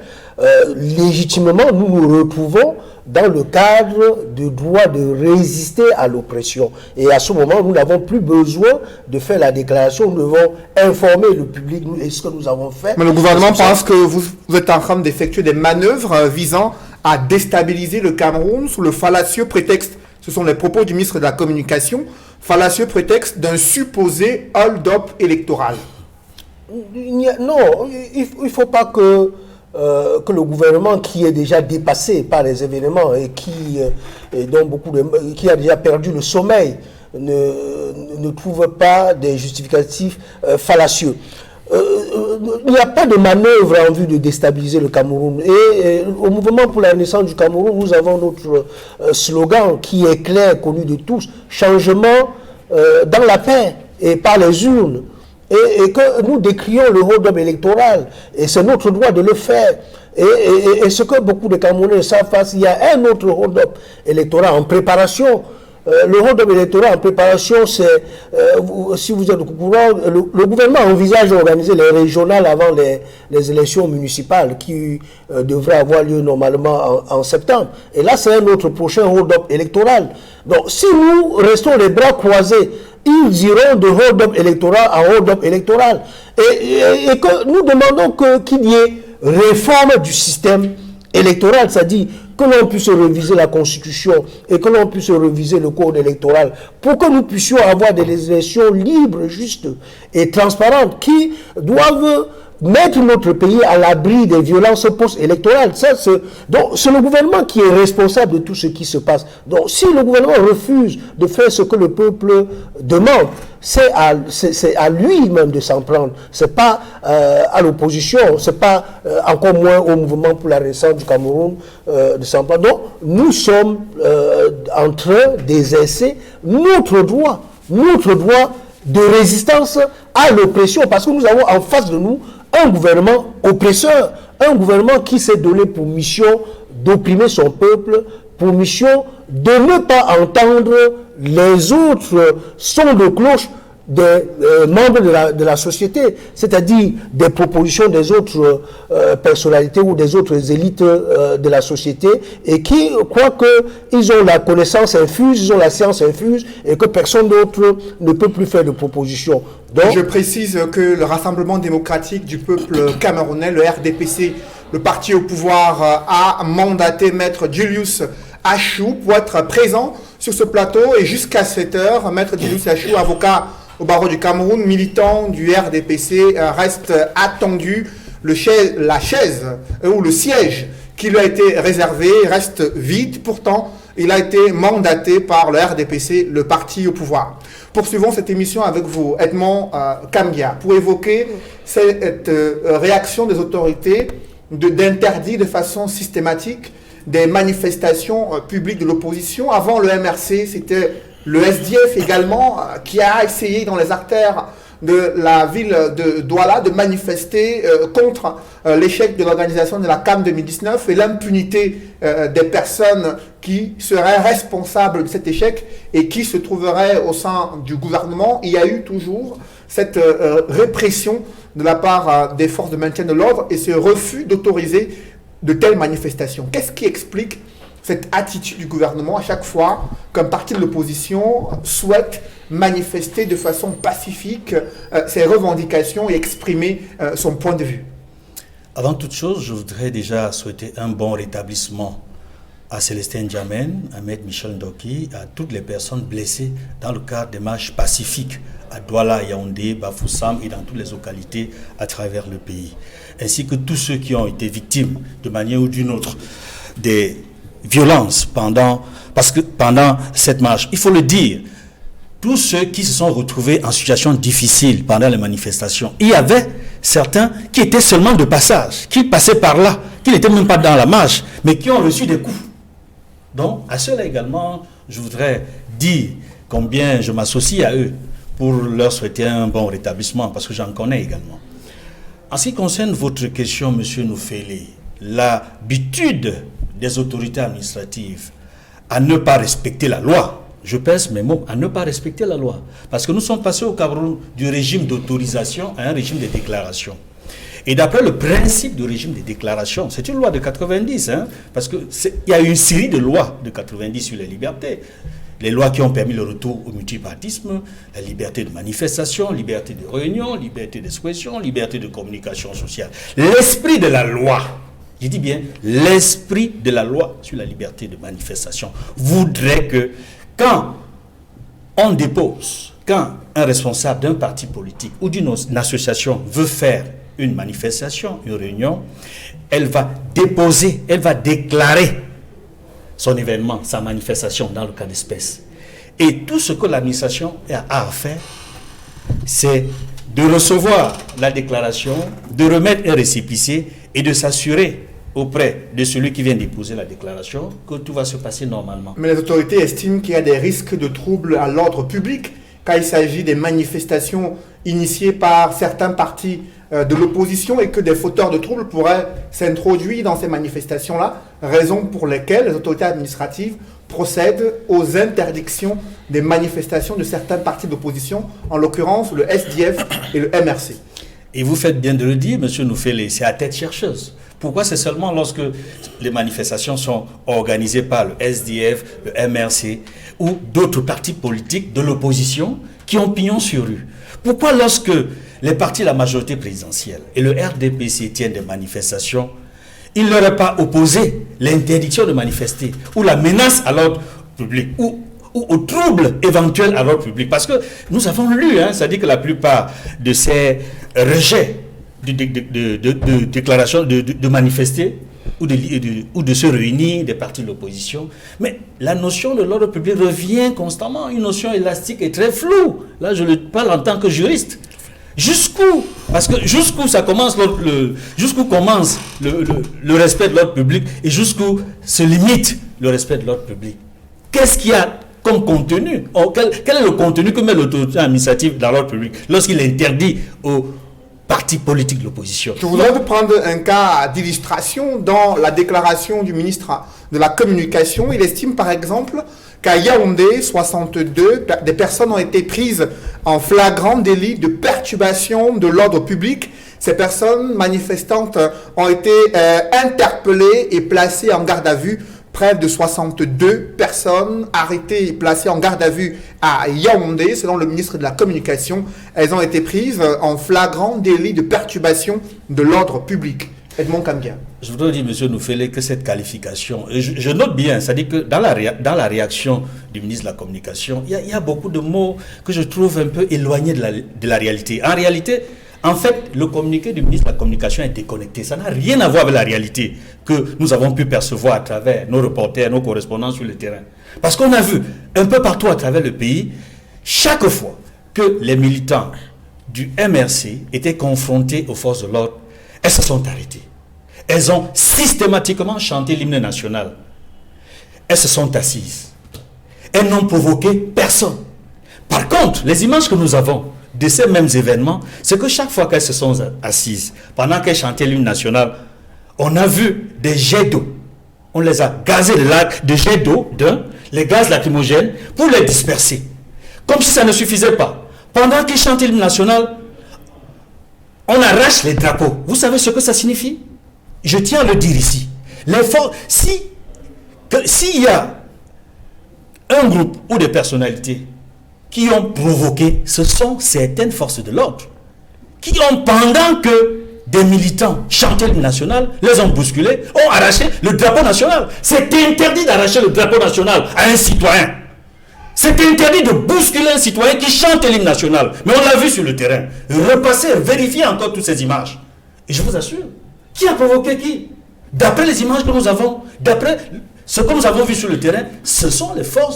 [SPEAKER 2] légitimement nous nous retrouvons dans le cadre du droit de résister à l'oppression. Et à ce moment, nous n'avons plus besoin de faire la déclaration, nous devons informer le public et ce que nous avons fait.
[SPEAKER 1] Mais le gouvernement pense que vous êtes en train d'effectuer des manœuvres visant à déstabiliser le Cameroun sous le fallacieux prétexte, ce sont les propos du ministre de la Communication, fallacieux prétexte d'un supposé hold-up électoral.
[SPEAKER 2] Non, il ne faut pas que que le gouvernement qui est déjà dépassé par les événements et qui a déjà perdu le sommeil ne trouve pas des justificatifs fallacieux. Il n'y a pas de manœuvre en vue de déstabiliser le Cameroun. Et au mouvement pour la renaissance du Cameroun, nous avons notre slogan qui est clair, connu de tous, changement dans la paix et par les urnes. Et que nous décrions le hold-up électoral, et c'est notre droit de le faire. Et ce que beaucoup de Camerounais savent, il y a un autre hold-up électoral en préparation. Le hold-up électoral en préparation, c'est, si vous êtes au courant, le gouvernement envisage d'organiser les régionales avant les élections municipales qui devraient avoir lieu normalement en septembre. Et là, c'est un autre prochain hold-up électoral. Donc, si nous restons les bras croisés, ils iront de hold-up électoral à hold-up électoral. Et que nous demandons qu'il y ait réforme du système électoral, c'est-à-dire que l'on puisse réviser la Constitution et que l'on puisse réviser le code électoral pour que nous puissions avoir des élections libres, justes et transparentes qui doivent mettre notre pays à l'abri des violences post-électorales. Donc, c'est le gouvernement qui est responsable de tout ce qui se passe. Donc, si le gouvernement refuse de faire ce que le peuple demande, c'est à lui-même de s'en prendre. C'est pas à l'opposition, c'est pas encore moins au mouvement pour la renaissance du Cameroun de s'en prendre. Donc, nous sommes en train d'exercer notre droit de résistance à l'oppression, parce que nous avons en face de nous un gouvernement oppresseur, un gouvernement qui s'est donné pour mission d'opprimer son peuple, pour mission de ne pas entendre les autres sons de cloche des membres de la société, c'est-à-dire des propositions des autres personnalités ou des autres élites de la société, et qui croient qu'ils ont la connaissance infuse, ils ont la science infuse, et que personne d'autre ne peut plus faire de propositions. Donc,
[SPEAKER 1] je précise que le Rassemblement démocratique du peuple camerounais, le RDPC, le parti au pouvoir, a mandaté Maître Julius Achou pour être présent sur ce plateau, et jusqu'à 7h, Maître Julius Achou, avocat au barreau du Cameroun, militant du RDPC, reste attendu. La chaise ou le siège qui lui a été réservé reste vide. Pourtant, il a été mandaté par le RDPC, le parti au pouvoir. Poursuivons cette émission avec vous, Edmond Kambia, pour évoquer cette réaction des autorités d'interdire de façon systématique des manifestations publiques de l'opposition. Avant le MRC, c'était le SDF également, qui a essayé dans les artères de la ville de Douala de manifester contre l'échec de l'organisation de la CAN 2019 et l'impunité des personnes qui seraient responsables de cet échec et qui se trouveraient au sein du gouvernement. Il y a eu toujours cette répression de la part des forces de maintien de l'ordre et ce refus d'autoriser de telles manifestations. Qu'est-ce qui explique cette attitude du gouvernement à chaque fois qu'un parti de l'opposition souhaite manifester de façon pacifique ses revendications et exprimer son point de vue?
[SPEAKER 5] Avant toute chose, je voudrais déjà souhaiter un bon rétablissement à Célestin Djamène, à Maître Michel Ndoki, à toutes les personnes blessées dans le cadre des marches pacifiques à Douala, Yaoundé, Bafoussam et dans toutes les localités à travers le pays, ainsi que tous ceux qui ont été victimes de manière ou d'une autre des violences pendant cette marche. Il faut le dire, tous ceux qui se sont retrouvés en situation difficile pendant les manifestations, il y avait certains qui étaient seulement de passage, qui passaient par là, qui n'étaient même pas dans la marche, mais qui ont reçu des coups. Donc, à ceux-là également, je voudrais dire combien je m'associe à eux pour leur souhaiter un bon rétablissement, parce que j'en connais également. En ce qui concerne votre question, M. Noufeli, l'habitude des autorités administratives à ne pas respecter la loi, je pèse mes mots, à ne pas respecter la loi. Parce que nous sommes passés au Cameroun du régime d'autorisation à un régime de déclaration. Et d'après le principe du régime de déclaration, c'est une loi de 90, parce qu'il y a eu une série de lois de 90 sur les libertés. Les lois qui ont permis le retour au multipartisme, la liberté de manifestation, liberté de réunion, liberté d'expression, liberté de communication sociale. L'esprit de la loi, je dis bien l'esprit de la loi sur la liberté de manifestation, voudrait que quand on dépose, quand un responsable d'un parti politique ou d'une association veut faire
[SPEAKER 6] une manifestation, une réunion, elle va déposer, elle va déclarer son événement, sa manifestation dans le cas d'espèce. Et tout ce que l'administration a à faire, c'est de recevoir la déclaration, de remettre un récépissé et de s'assurer auprès de celui qui vient déposer la déclaration que tout va se passer normalement.
[SPEAKER 1] Mais les autorités estiment qu'il y a des risques de troubles à l'ordre public quand il s'agit des manifestations initiées par certains partis de l'opposition et que des fauteurs de troubles pourraient s'introduire dans ces manifestations-là, raison pour lesquelles les autorités administratives procèdent aux interdictions des manifestations de certains partis d'opposition, en l'occurrence le SDF et le MRC.
[SPEAKER 6] Et vous faites bien de le dire, M. Noufélé, c'est à tête chercheuse. Pourquoi c'est seulement lorsque les manifestations sont organisées par le SDF, le MRC ou d'autres partis politiques de l'opposition qui ont pignon sur rue? Pourquoi lorsque les partis de la majorité présidentielle et le RDPC tiennent des manifestations, ils n'auraient pas opposé l'interdiction de manifester ou la menace à l'ordre public ou au trouble éventuel à l'ordre public? Parce que nous avons lu, c'est-à-dire que la plupart de ces rejets de déclaration de manifester ou de se réunir des partis de l'opposition. Mais la notion de l'ordre public revient constamment, une notion élastique et très floue. Là, je le parle en tant que juriste. Jusqu'où? Parce que jusqu'où ça commence jusqu'où commence le respect de l'ordre public et jusqu'où se limite le respect de l'ordre public? Qu'est-ce qu'il y a comme contenu? Quel est le contenu que met l'autorité administrative dans l'ordre public lorsqu'il interdit aux parti politique de l'opposition?
[SPEAKER 1] Je voudrais vous prendre un cas d'illustration dans la déclaration du ministre de la Communication. Il estime par exemple qu'à Yaoundé, 62, des personnes ont été prises en flagrant délit de perturbation de l'ordre public. Ces personnes manifestantes ont été interpellées et placées en garde à vue. Près de 62 personnes arrêtées et placées en garde à vue à Yaoundé, selon le ministre de la Communication. Elles ont été prises en flagrant délit de perturbation de l'ordre public. Edmond Kambia.
[SPEAKER 6] Je voudrais dire, M. Noufélé, que cette qualification, je note bien, c'est-à-dire que dans la réaction du ministre de la Communication, il y a beaucoup de mots que je trouve un peu éloignés de la réalité. En réalité, en fait, le communiqué du ministre de la Communication est déconnecté. Ça n'a rien à voir avec la réalité que nous avons pu percevoir à travers nos reporters, nos correspondants sur le terrain. Parce qu'on a vu un peu partout à travers le pays, chaque fois que les militants du MRC étaient confrontés aux forces de l'ordre, elles se sont arrêtées. Elles ont systématiquement chanté l'hymne national. Elles se sont assises. Elles n'ont provoqué personne. Par contre, les images que nous avons de ces mêmes événements, c'est que chaque fois qu'elles se sont assises, pendant qu'elles chantaient l'hymne national, on a vu des jets d'eau. On les a gazés de jets d'eau, les gaz lacrymogènes, pour les disperser. Comme si ça ne suffisait pas. Pendant qu'ils chantaient l'hymne national, on arrache les drapeaux. Vous savez ce que ça signifie? Je tiens à le dire ici. S'il y a un groupe ou des personnalités qui ont provoqué, ce sont certaines forces de l'ordre qui ont, pendant que des militants chantaient l'hymne national, les ont bousculés, ont arraché le drapeau national. C'est interdit d'arracher le drapeau national à un citoyen. C'est interdit de bousculer un citoyen qui chante l'hymne national. Mais on l'a vu sur le terrain. Repassez, vérifiez encore toutes ces images. Et je vous assure, qui a provoqué qui? D'après les images que nous avons, d'après ce que nous avons vu sur le terrain, ce sont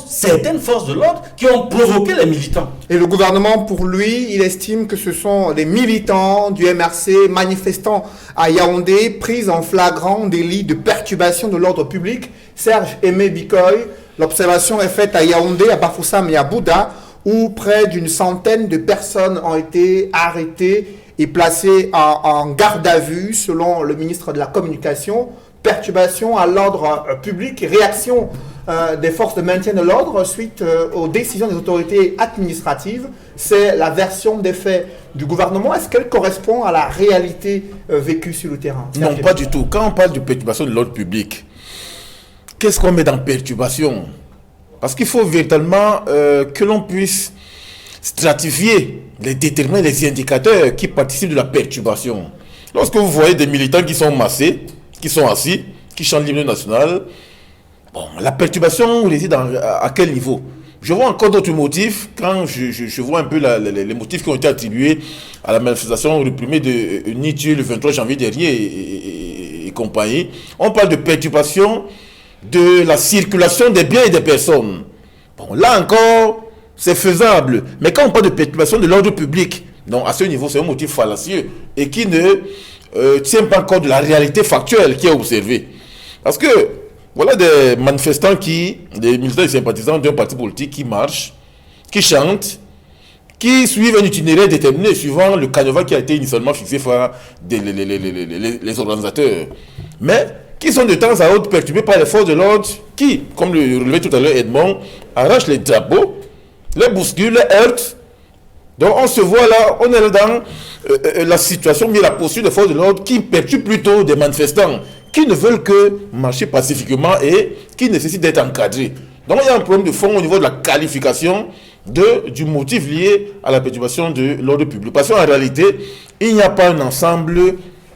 [SPEAKER 6] certaines forces de l'ordre qui ont provoqué les militants.
[SPEAKER 1] Et le gouvernement, pour lui, il estime que ce sont les militants du MRC manifestant à Yaoundé, pris en flagrant délit de perturbation de l'ordre public. Serge Aimé Bikoy, l'observation est faite à Yaoundé, à Bafoussam et à Bouddha, où près d'une centaine de personnes ont été arrêtées et placées en garde à vue, selon le ministre de la Communication. Perturbation à l'ordre public, réaction des forces de maintien de l'ordre suite aux décisions des autorités administratives. C'est la version des faits du gouvernement. Est-ce qu'elle correspond à la réalité vécue sur le terrain?
[SPEAKER 3] Non, pas du tout. Quand on parle de perturbation de l'ordre public, qu'est-ce qu'on met dans perturbation? Parce qu'il faut véritablement que l'on puisse stratifier, déterminer les indicateurs qui participent de la perturbation. Lorsque vous voyez des militants qui sont massés, qui sont assis, qui chantent l'hymne national, bon, la perturbation réside à quel niveau? Je vois encore d'autres motifs quand je vois un peu les motifs qui ont été attribués à la manifestation réprimée de Nitue le 23 janvier dernier et compagnie. On parle de perturbation de la circulation des biens et des personnes. Bon, là encore, c'est faisable. Mais quand on parle de perturbation de l'ordre public, donc à ce niveau, c'est un motif fallacieux et qui ne tient pas compte de la réalité factuelle qui est observée. Parce que voilà des manifestants des militants et sympathisants d'un parti politique qui marchent, qui chantent, qui suivent un itinéraire déterminé suivant le canevas qui a été initialement fixé par les organisateurs. Mais qui sont de temps à autre perturbés par les forces de l'ordre qui, comme le relevait tout à l'heure Edmond, arrachent les drapeaux, les bousculent, les heurtent. Donc on se voit là, on est là dans la situation, mais la posture des forces de l'ordre qui perturbe plutôt des manifestants qui ne veulent que marcher pacifiquement et qui nécessitent d'être encadrés. Donc il y a un problème de fond au niveau de la qualification du motif lié à la perturbation de l'ordre public. Parce qu'en réalité, il n'y a pas un ensemble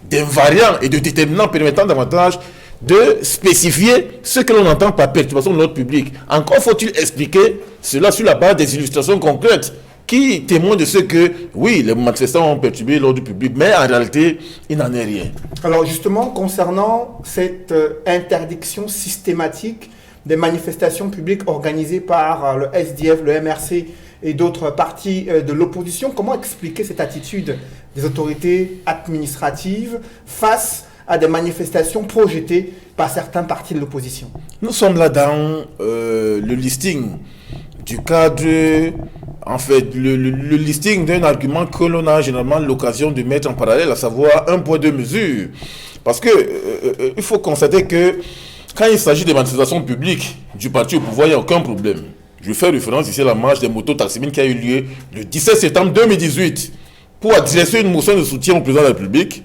[SPEAKER 3] d'invariants et de déterminants permettant davantage de spécifier ce que l'on entend par perturbation de l'ordre public. Encore faut-il expliquer cela sur la base des illustrations concrètes qui témoignent de ce que, oui, les manifestants ont perturbé l'ordre public, mais en réalité, il n'en est rien.
[SPEAKER 1] Alors justement, concernant cette interdiction systématique des manifestations publiques organisées par le SDF, le MRC et d'autres partis de l'opposition, comment expliquer cette attitude des autorités administratives face à des manifestations projetées par certains partis de l'opposition?
[SPEAKER 3] Nous sommes là dans le listing du cadre, en fait, le listing d'un argument que l'on a généralement l'occasion de mettre en parallèle, à savoir un poids, deux mesures. Parce que il faut constater que quand il s'agit des manifestations publiques du parti au pouvoir, il n'y a aucun problème. Je fais référence ici à la marche des motos taximines qui a eu lieu le 17 septembre 2018 pour adresser une motion de soutien au président de la République,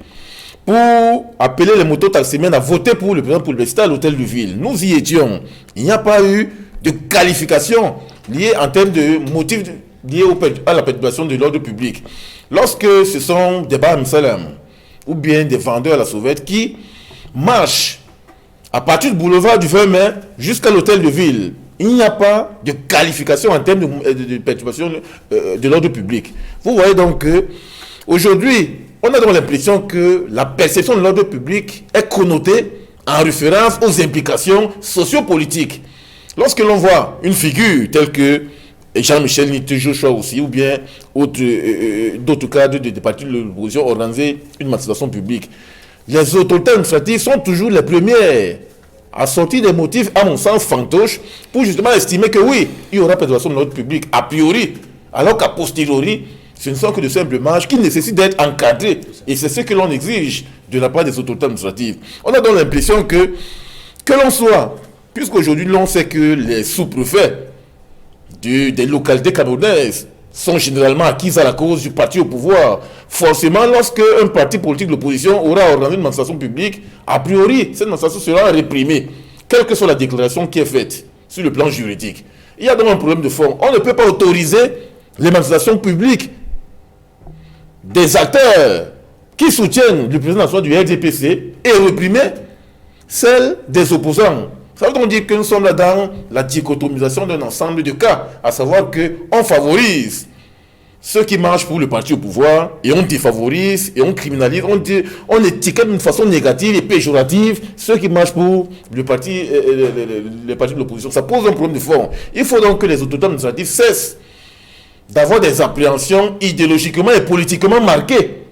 [SPEAKER 3] pour appeler les motos taximines à voter pour le président Poulbesta à l'hôtel de ville. Nous y étions. Il n'y a pas eu de qualification liée en termes de motifs liés à la perturbation de l'ordre public. Lorsque ce sont des Baha Salam ou bien des vendeurs à la sauvette qui marchent à partir du boulevard du 20 mai jusqu'à l'hôtel de ville, il n'y a pas de qualification en termes de perturbation de l'ordre public. Vous voyez donc qu'aujourd'hui, on a donc l'impression que la perception de l'ordre public est connotée en référence aux implications sociopolitiques. Lorsque l'on voit une figure telle que Jean-Michel Nitue Joshua aussi, ou bien d'autres cadres des partis de l'opposition organiser une manifestation publique, les autorités administratives sont toujours les premières à sortir des motifs, à mon sens, fantoches, pour justement estimer que oui, il y aura perturbation de l'ordre public, a priori, alors qu'à posteriori, ce ne sont que de simples marches qui nécessitent d'être encadrées. Et c'est ce que l'on exige de la part des autorités administratives. On a donc l'impression que l'on soit, puisqu'aujourd'hui l'on sait que les sous-préfets des localités camerounaises sont généralement acquises à la cause du parti au pouvoir. Forcément, lorsque un parti politique de l'opposition aura organisé une manifestation publique, a priori, cette manifestation sera réprimée, quelle que soit la déclaration qui est faite sur le plan juridique. Il y a donc un problème de fond. On ne peut pas autoriser les manifestations publiques des acteurs qui soutiennent le président national du RDPC et réprimer celles des opposants. Ça veut donc dire que nous sommes là dans la dichotomisation d'un ensemble de cas, à savoir qu'on favorise ceux qui marchent pour le parti au pouvoir et on défavorise et on criminalise, on étiquette d'une façon négative et péjorative ceux qui marchent pour le parti, les partis de l'opposition. Ça pose un problème de fond. Il faut donc que les autorités administratives cessent d'avoir des appréhensions idéologiquement et politiquement marquées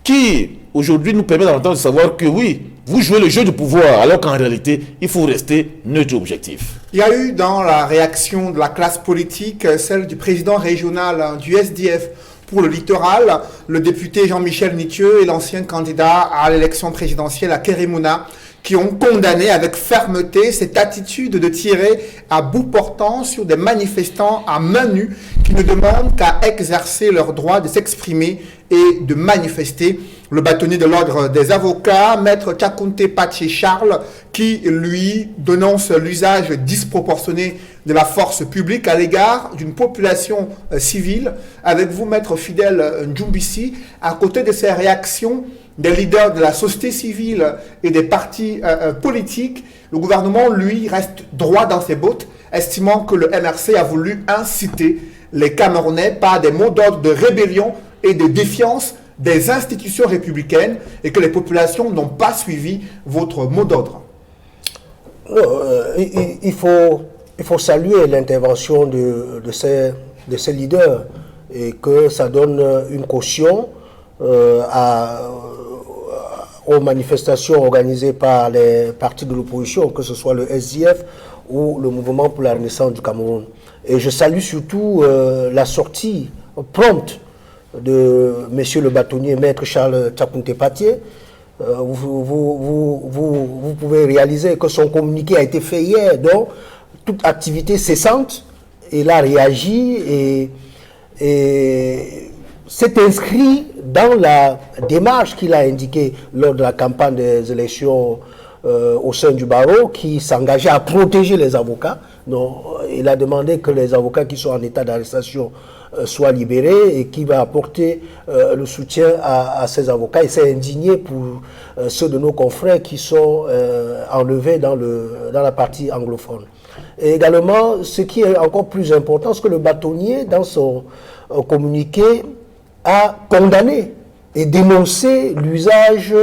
[SPEAKER 3] qui, aujourd'hui, nous permettent davantage de savoir que oui, vous jouez le jeu du pouvoir, alors qu'en réalité, il faut rester neutre et objectif.
[SPEAKER 1] Il y a eu dans la réaction de la classe politique, celle du président régional du SDF pour le littoral, le député Jean-Michel Nitue et l'ancien candidat à l'élection présidentielle à Kérémouna, qui ont condamné avec fermeté cette attitude de tirer à bout portant sur des manifestants à main nue qui ne demandent qu'à exercer leur droit de s'exprimer et de manifester. Le bâtonnier de l'ordre des avocats, maître Tchakounte Paché Charles, qui lui dénonce l'usage disproportionné de la force publique à l'égard d'une population civile. Avec vous, maître Fidèle Ndjoumbissi, à côté de ces réactions des leaders de la société civile et des partis politiques, Le gouvernement, lui, reste droit dans ses bottes, estimant que le MRC a voulu inciter les Camerounais par des mots d'ordre de rébellion et de défiance des institutions républicaines et que les populations n'ont pas suivi votre mot d'ordre.
[SPEAKER 2] Il faut saluer l'intervention de ces leaders et que ça donne une caution aux manifestations organisées par les partis de l'opposition, que ce soit le SDF ou le Mouvement pour la Renaissance du Cameroun. Et je salue surtout la sortie prompte de M. le bâtonnier, Maître Charles Tchakounté Patié. Vous pouvez réaliser que son communiqué a été fait hier, donc toute activité cessante, il a réagi et s'est inscrit dans la démarche qu'il a indiquée lors de la campagne des élections au sein du barreau, qui s'engageait à protéger les avocats. Donc, il a demandé que les avocats qui sont en état d'arrestation soient libérés et qui va apporter le soutien à ces avocats. Il s'est indigné pour ceux de nos confrères qui sont enlevés dans la partie anglophone. Et également, ce qui est encore plus important, c'est que le bâtonnier, dans son communiqué, a condamné et dénoncé l'usage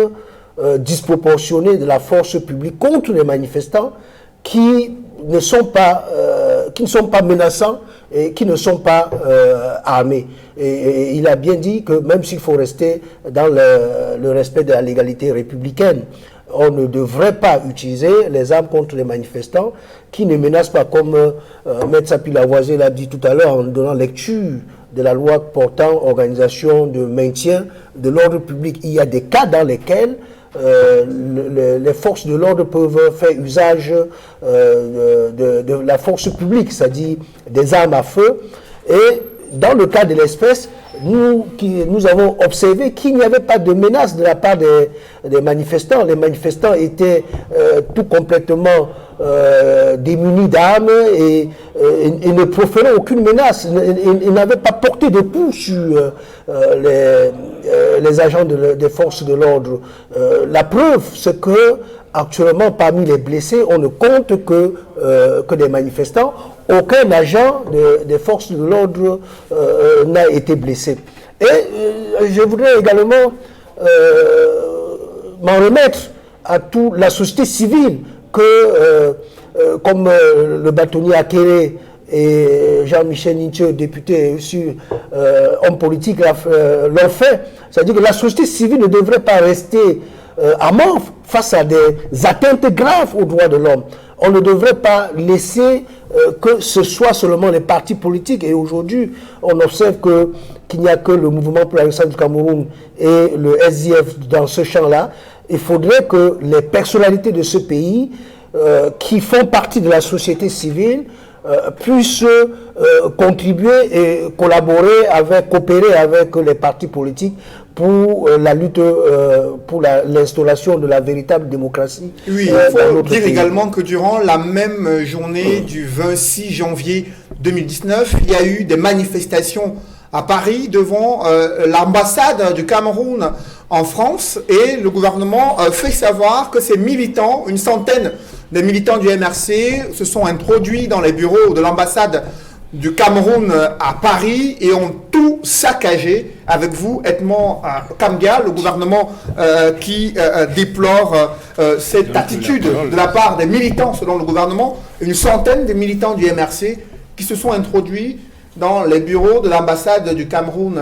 [SPEAKER 2] disproportionné de la force publique contre les manifestants qui ne sont pas menaçants et qui ne sont pas armés. Et il a bien dit que même s'il faut rester dans le respect de la légalité républicaine, on ne devrait pas utiliser les armes contre les manifestants qui ne menacent pas, comme Maître Sapi Lavoisier l'a dit tout à l'heure en donnant lecture de la loi portant organisation de maintien de l'ordre public. Il y a des cas dans lesquels les forces de l'ordre peuvent faire usage de la force publique, c'est-à-dire des armes à feu. Et dans le cas de l'espèce, nous avons observé qu'il n'y avait pas de menace de la part des manifestants. Les manifestants étaient tout complètement démunis d'armes et ne proféraient aucune menace. Ils n'avaient pas porté de coups sur les agents des forces de l'ordre. La preuve, c'est que actuellement, parmi les blessés, on ne compte que des manifestants. Aucun agent des forces de l'ordre n'a été blessé. Et je voudrais également m'en remettre à toute la société civile que, comme le bâtonnier Akéré et Jean-Michel Nintieux, député et aussi homme politique, l'ont fait. C'est-à-dire que la société civile ne devrait pas rester amorphe face à des atteintes graves aux droits de l'homme. On ne devrait pas laisser que ce soit seulement les partis politiques. Et aujourd'hui, on observe qu'il n'y a que le Mouvement pour la Renaissance du Cameroun et le SDF dans ce champ-là. Il faudrait que les personnalités de ce pays qui font partie de la société civile puissent contribuer et coopérer avec les partis politiques pour la lutte, pour l'instauration de la véritable démocratie.
[SPEAKER 1] Oui, il faut dire également que durant la même journée du 26 janvier 2019, il y a eu des manifestations à Paris devant l'ambassade du Cameroun en France et le gouvernement fait savoir que ces militants, une centaine de militants du MRC, se sont introduits dans les bureaux de l'ambassade du Cameroun à Paris et ont tout saccagé. Avec vous, Edmond Kambia, le gouvernement qui déplore cette attitude de la part des militants, selon le gouvernement, une centaine de militants du MRC qui se sont introduits dans les bureaux de l'ambassade du Cameroun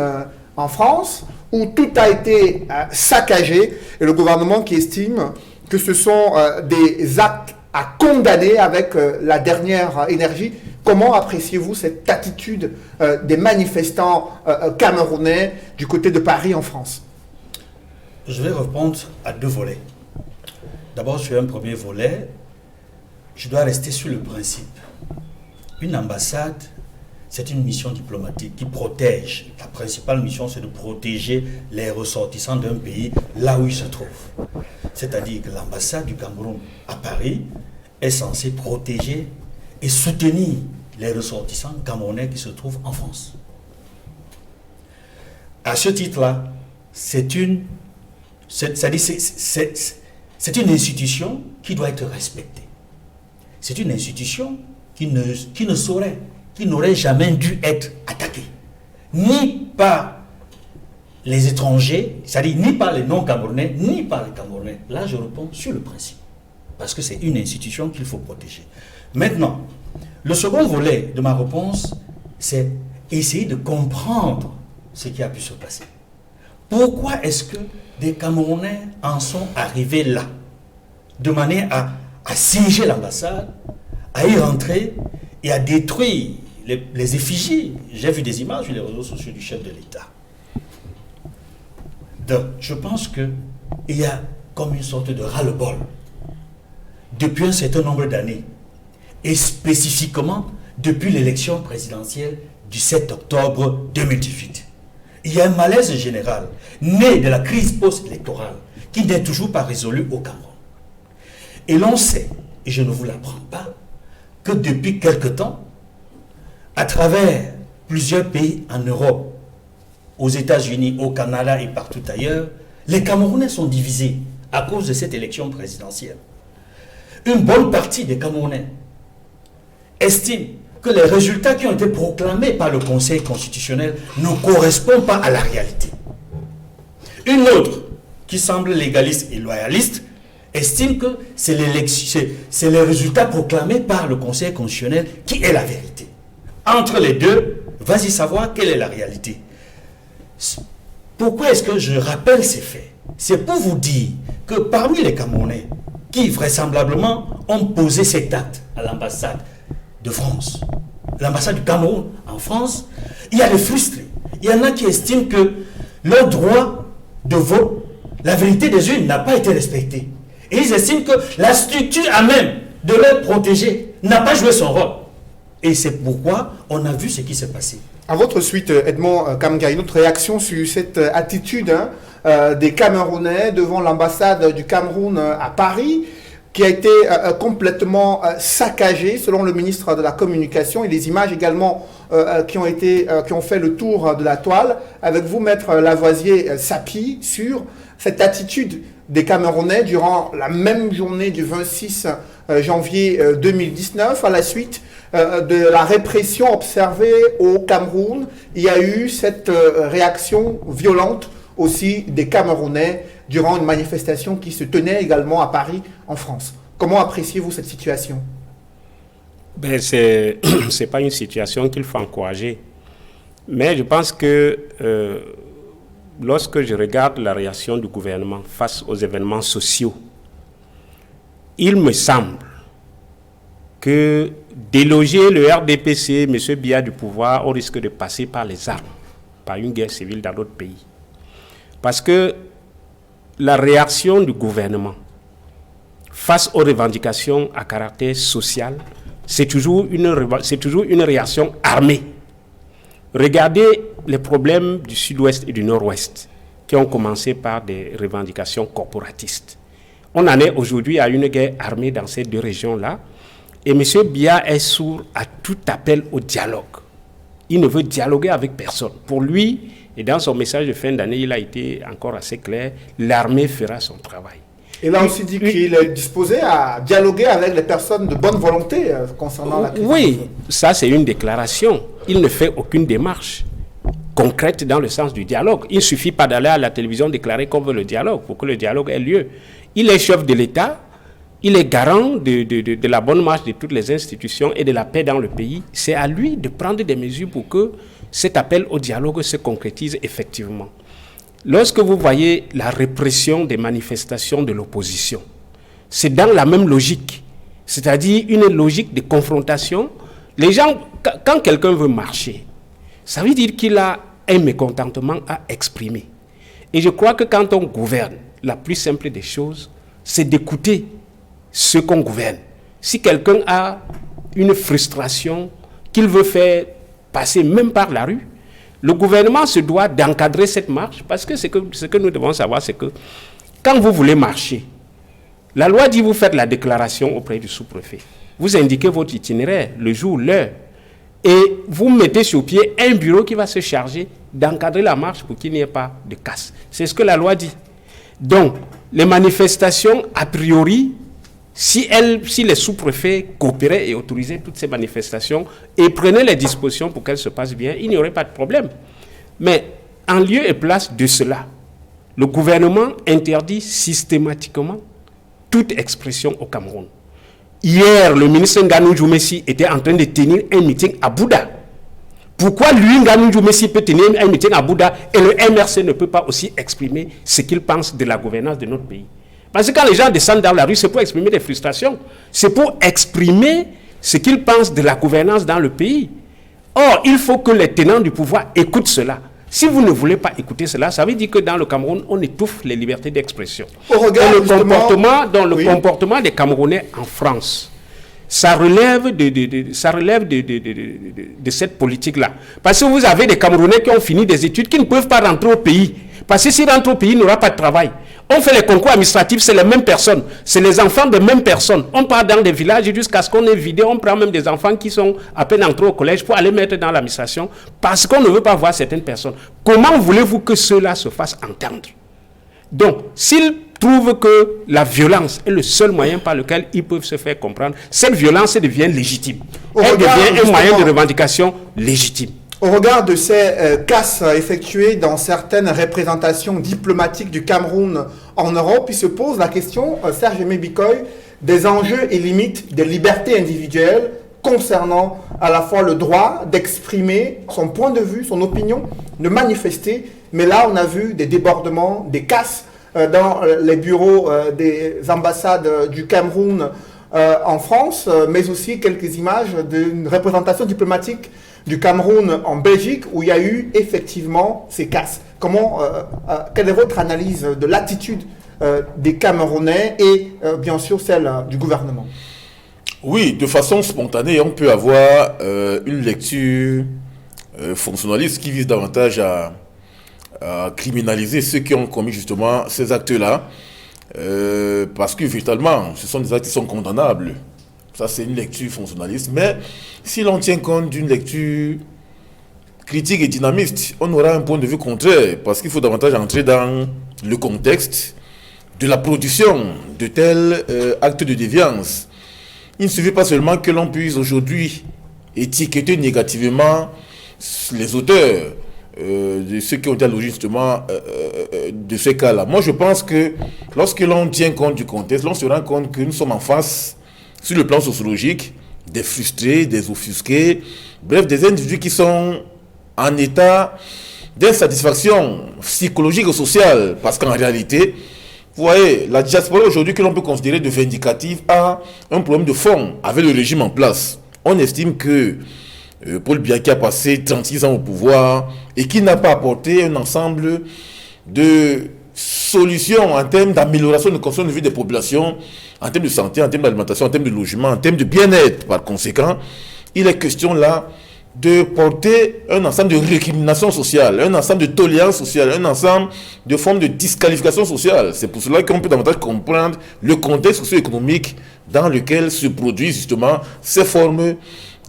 [SPEAKER 1] en France, où tout a été saccagé, et le gouvernement qui estime que ce sont des actes à condamner avec la dernière énergie. Comment appréciez-vous cette attitude des manifestants camerounais du côté de Paris en France?
[SPEAKER 6] Je vais répondre à deux volets. D'abord, sur un premier volet, je dois rester sur le principe. Une ambassade, c'est une mission diplomatique qui protège. La principale mission, c'est de protéger les ressortissants d'un pays là où ils se trouvent. C'est-à-dire que l'ambassade du Cameroun à Paris est censée protéger et soutenir les ressortissants camerounais qui se trouvent en France. À ce titre-là, c'est une institution qui doit être respectée. c'est une institution qui n'aurait jamais dû être attaquée, ni par les étrangers, c'est-à-dire ni par les non-Camerounais, ni par les Camerounais. Là, je réponds sur le principe, parce que c'est une institution qu'il faut protéger. Maintenant, le second volet de ma réponse, c'est essayer de comprendre ce qui a pu se passer. Pourquoi est-ce que des Camerounais en sont arrivés là, de manière à siéger l'ambassade, à y rentrer et à détruire les effigies? J'ai vu des images sur les réseaux sociaux du chef de l'État. Donc, je pense qu'il y a comme une sorte de ras-le-bol depuis un certain nombre d'années, et spécifiquement depuis l'élection présidentielle du 7 octobre 2018. Il y a un malaise général né de la crise post-électorale qui n'est toujours pas résolue au Cameroun. Et l'on sait, et je ne vous l'apprends pas, que depuis quelque temps, à travers plusieurs pays en Europe, aux États-Unis, au Canada et partout ailleurs, les Camerounais sont divisés à cause de cette élection présidentielle. Une bonne partie des Camerounais estiment que les résultats qui ont été proclamés par le Conseil constitutionnel ne correspondent pas à la réalité. Une autre, qui semble légaliste et loyaliste, estime que c'est les résultats proclamés par le Conseil constitutionnel qui est la vérité. Entre les deux, vas-y savoir quelle est la réalité. Pourquoi est-ce que je rappelle ces faits? C'est pour vous dire que parmi les Camerounais qui vraisemblablement ont posé cet acte à l'ambassade de France, l'ambassade du Cameroun en France, il y a des frustrés. Il y en a qui estiment que leur droit de vote, la vérité des urnes n'a pas été respectée. Et ils estiment que la structure à même de les protéger n'a pas joué son rôle. Et c'est pourquoi on a vu ce qui s'est passé.
[SPEAKER 1] À votre suite, Edmond Kamgaï, notre réaction sur cette attitude des Camerounais devant l'ambassade du Cameroun à Paris, qui a été complètement saccagée, selon le ministre de la Communication, et les images également qui ont fait le tour de la toile. Avec vous, Maître Lavoisier Sapi, sur cette attitude des Camerounais durant la même journée du 26 janvier 2019, à la suite de la répression observée au Cameroun. Il y a eu cette réaction violente aussi des Camerounais durant une manifestation qui se tenait également à Paris, en France. Comment appréciez-vous cette situation?
[SPEAKER 4] Ben, c'est pas une situation qu'il faut encourager. Mais je pense que lorsque je regarde la réaction du gouvernement face aux événements sociaux, il me semble que déloger le RDPC, M. Biya du pouvoir, on risque de passer par les armes, par une guerre civile dans d'autres pays. Parce que la réaction du gouvernement face aux revendications à caractère social, c'est toujours une réaction armée. Regardez les problèmes du sud-ouest et du nord-ouest, qui ont commencé par des revendications corporatistes. On en est aujourd'hui à une guerre armée dans ces deux régions-là, et M. Biya est sourd à tout appel au dialogue. Il ne veut dialoguer avec personne. Pour lui, et dans son message de fin d'année, il a été encore assez clair, l'armée fera son travail.
[SPEAKER 1] Il a aussi dit qu'il est disposé à dialoguer avec les personnes de bonne volonté concernant la crise.
[SPEAKER 4] Oui, ça c'est une déclaration. Il ne fait aucune démarche concrète dans le sens du dialogue. Il ne suffit pas d'aller à la télévision déclarer qu'on veut le dialogue pour que le dialogue ait lieu. Il est chef de l'État, il est garant de la bonne marche de toutes les institutions et de la paix dans le pays. C'est à lui de prendre des mesures pour que cet appel au dialogue se concrétise effectivement. Lorsque vous voyez la répression des manifestations de l'opposition, c'est dans la même logique, c'est-à-dire une logique de confrontation. Les gens, quand quelqu'un veut marcher, ça veut dire qu'il a un mécontentement à exprimer. Et je crois que quand on gouverne, la plus simple des choses, c'est d'écouter ce qu'on gouverne. Si quelqu'un a une frustration qu'il veut faire passer même par la rue, le gouvernement se doit d'encadrer cette marche, parce que ce que nous devons savoir, c'est que quand vous voulez marcher, la loi dit vous faites la déclaration auprès du sous-préfet. Vous indiquez votre itinéraire, le jour, l'heure, et vous mettez sur pied un bureau qui va se charger d'encadrer la marche pour qu'il n'y ait pas de casse. C'est ce que la loi dit. Donc, les manifestations, a priori, Si les sous-préfets coopéraient et autorisaient toutes ces manifestations et prenaient les dispositions pour qu'elles se passent bien, il n'y aurait pas de problème. Mais en lieu et place de cela, le gouvernement interdit systématiquement toute expression au Cameroun. Hier, le ministre Nganou Djoumessi était en train de tenir un meeting à Bouddha. Pourquoi lui, Nganou Djoumessi, peut tenir un meeting à Bouddha et le MRC ne peut pas aussi exprimer ce qu'il pense de la gouvernance de notre pays? Parce que quand les gens descendent dans la rue, c'est pour exprimer des frustrations. C'est pour exprimer ce qu'ils pensent de la gouvernance dans le pays. Or, il faut que les tenants du pouvoir écoutent cela. Si vous ne voulez pas écouter cela, ça veut dire que dans le Cameroun, on étouffe les libertés d'expression.
[SPEAKER 1] Au regard
[SPEAKER 4] le comportement des Camerounais en France, ça relève de cette politique-là. Parce que vous avez des Camerounais qui ont fini des études qui ne peuvent pas rentrer au pays. Parce que s'ils rentrent au pays, il n'y aura pas de travail. On fait les concours administratifs, c'est les mêmes personnes. C'est les enfants des mêmes personnes. On part dans des villages jusqu'à ce qu'on ait vidé. On prend même des enfants qui sont à peine entrés au collège pour aller mettre dans l'administration parce qu'on ne veut pas voir certaines personnes. Comment voulez-vous que cela se fasse entendre? Donc, s'ils trouvent que la violence est le seul moyen par lequel ils peuvent se faire comprendre, cette violence devient légitime. Elle devient un moyen de revendication légitime.
[SPEAKER 1] Au regard de ces casses effectuées dans certaines représentations diplomatiques du Cameroun en Europe, il se pose la question, Serge Aimé Bikoy, des enjeux et limites des libertés individuelles concernant à la fois le droit d'exprimer son point de vue, son opinion, de manifester. Mais là, on a vu des débordements, des casses dans les bureaux des ambassades du Cameroun en France, mais aussi quelques images d'une représentation diplomatique du Cameroun en Belgique où il y a eu effectivement ces casses. Quelle est votre analyse de l'attitude des Camerounais et bien sûr celle du gouvernement?
[SPEAKER 3] Oui, de façon spontanée, on peut avoir une lecture fonctionnaliste qui vise davantage à criminaliser ceux qui ont commis justement ces actes-là, parce que véritablement, ce sont des actes qui sont condamnables. Ça, c'est une lecture fonctionnaliste. Mais si l'on tient compte d'une lecture critique et dynamiste, on aura un point de vue contraire, parce qu'il faut davantage entrer dans le contexte de la production de tels actes de déviance. Il ne suffit pas seulement que l'on puisse aujourd'hui étiqueter négativement les auteurs de ceux qui ont été à l'origine justement de ces cas-là. Moi, je pense que lorsque l'on tient compte du contexte, l'on se rend compte que nous sommes en face, sur le plan sociologique, des frustrés, des offusqués, bref, des individus qui sont en état d'insatisfaction psychologique et sociale. Parce qu'en réalité, vous voyez, la diaspora aujourd'hui que l'on peut considérer de vindicative a un problème de fond avec le régime en place. On estime que Paul Biya, qui a passé 36 ans au pouvoir et qui n'a pas apporté un ensemble de solutions en termes d'amélioration de conditions de vie des populations, en termes de santé, en termes d'alimentation, en termes de logement, en termes de bien-être. Par conséquent, il est question là de porter un ensemble de récrimination sociale, un ensemble de tolérance sociale, un ensemble de formes de disqualification sociale. C'est pour cela qu'on peut davantage comprendre le contexte socio-économique dans lequel se produisent justement ces formes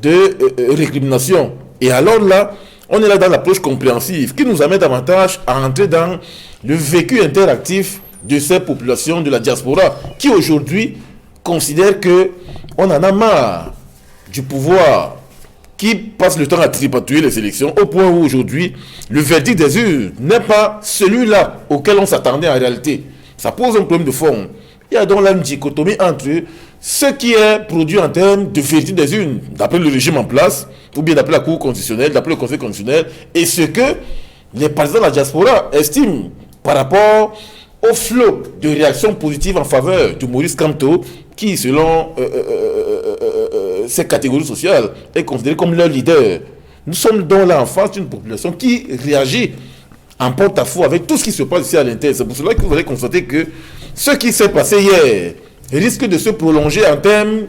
[SPEAKER 3] de récrimination. Et alors là, on est là dans l'approche compréhensive qui nous amène davantage à entrer dans le vécu interactif de ces populations de la diaspora qui aujourd'hui considèrent que on en a marre du pouvoir qui passe le temps à tripatouiller les élections au point où aujourd'hui le verdict des urnes n'est pas celui-là auquel on s'attendait en réalité. Ça pose un problème de fond. Il y a donc là une dichotomie entre ce qui est produit en termes de verdict des urnes d'après le régime en place, ou bien d'après la Cour constitutionnelle, d'après le Conseil constitutionnel, et ce que les partisans de la diaspora estiment par rapport au flot de réactions positives en faveur de Maurice Kamto, qui, selon ces catégories sociales, est considéré comme leur leader. Nous sommes donc là en face d'une population qui réagit en porte-à-faux avec tout ce qui se passe ici à l'intérieur. C'est pour cela que vous allez constater que ce qui s'est passé hier risque de se prolonger en termes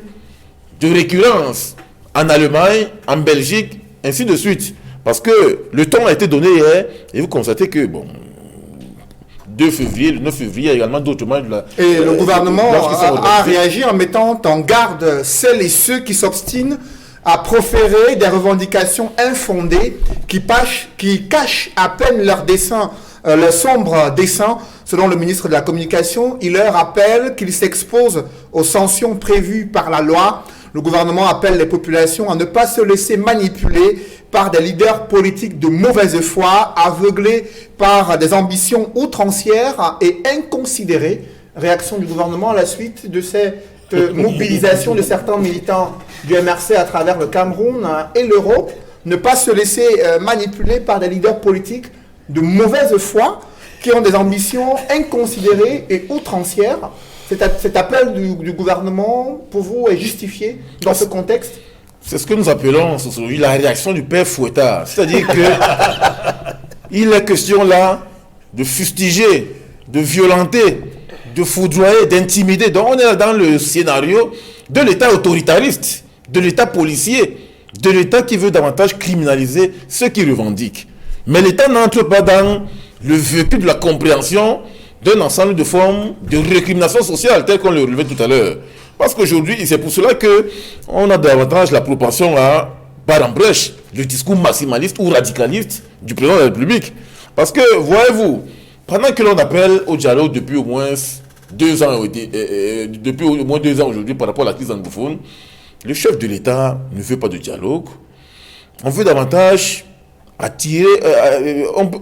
[SPEAKER 3] de récurrence en Allemagne, en Belgique, ainsi de suite. Parce que le temps a été donné hier, et vous constatez que, bon, 2 février, le 9 février, il y a également d'autres membres de la...
[SPEAKER 1] Et le gouvernement a réagi en mettant en garde celles et ceux qui s'obstinent à proférer des revendications infondées qui cachent à peine leur dessein le sombre dessein. Selon le ministre de la Communication, il leur rappelle qu'ils s'exposent aux sanctions prévues par la loi. Le gouvernement appelle les populations à ne pas se laisser manipuler par des leaders politiques de mauvaise foi, aveuglés par des ambitions outrancières et inconsidérées. Réaction du gouvernement à la suite de cette mobilisation de certains militants du MRC à travers le Cameroun et l'Europe. Ne pas se laisser manipuler par des leaders politiques de mauvaise foi qui ont des ambitions inconsidérées et outrancières. Cet appel du gouvernement, pour vous, est justifié dans ce contexte?
[SPEAKER 3] C'est ce que nous appelons aujourd'hui la réaction du père Fouettard. C'est-à-dire que il est question là de fustiger, de violenter, de foudroyer, d'intimider. Donc on est dans le scénario de l'État autoritariste, de l'État policier, de l'État qui veut davantage criminaliser ceux qui revendiquent. Mais l'État n'entre pas dans le vécu de la compréhension d'un ensemble de formes de récrimination sociale, tel qu'on le relevait tout à l'heure. Parce qu'aujourd'hui, c'est pour cela qu'on a davantage la propension à battre en brèche le discours maximaliste ou radicaliste du président de la République. Parce que, voyez-vous, pendant que l'on appelle au dialogue depuis au moins 2 ans, aujourd'hui par rapport à la crise anglophone, le chef de l'État ne veut pas de dialogue. On veut davantage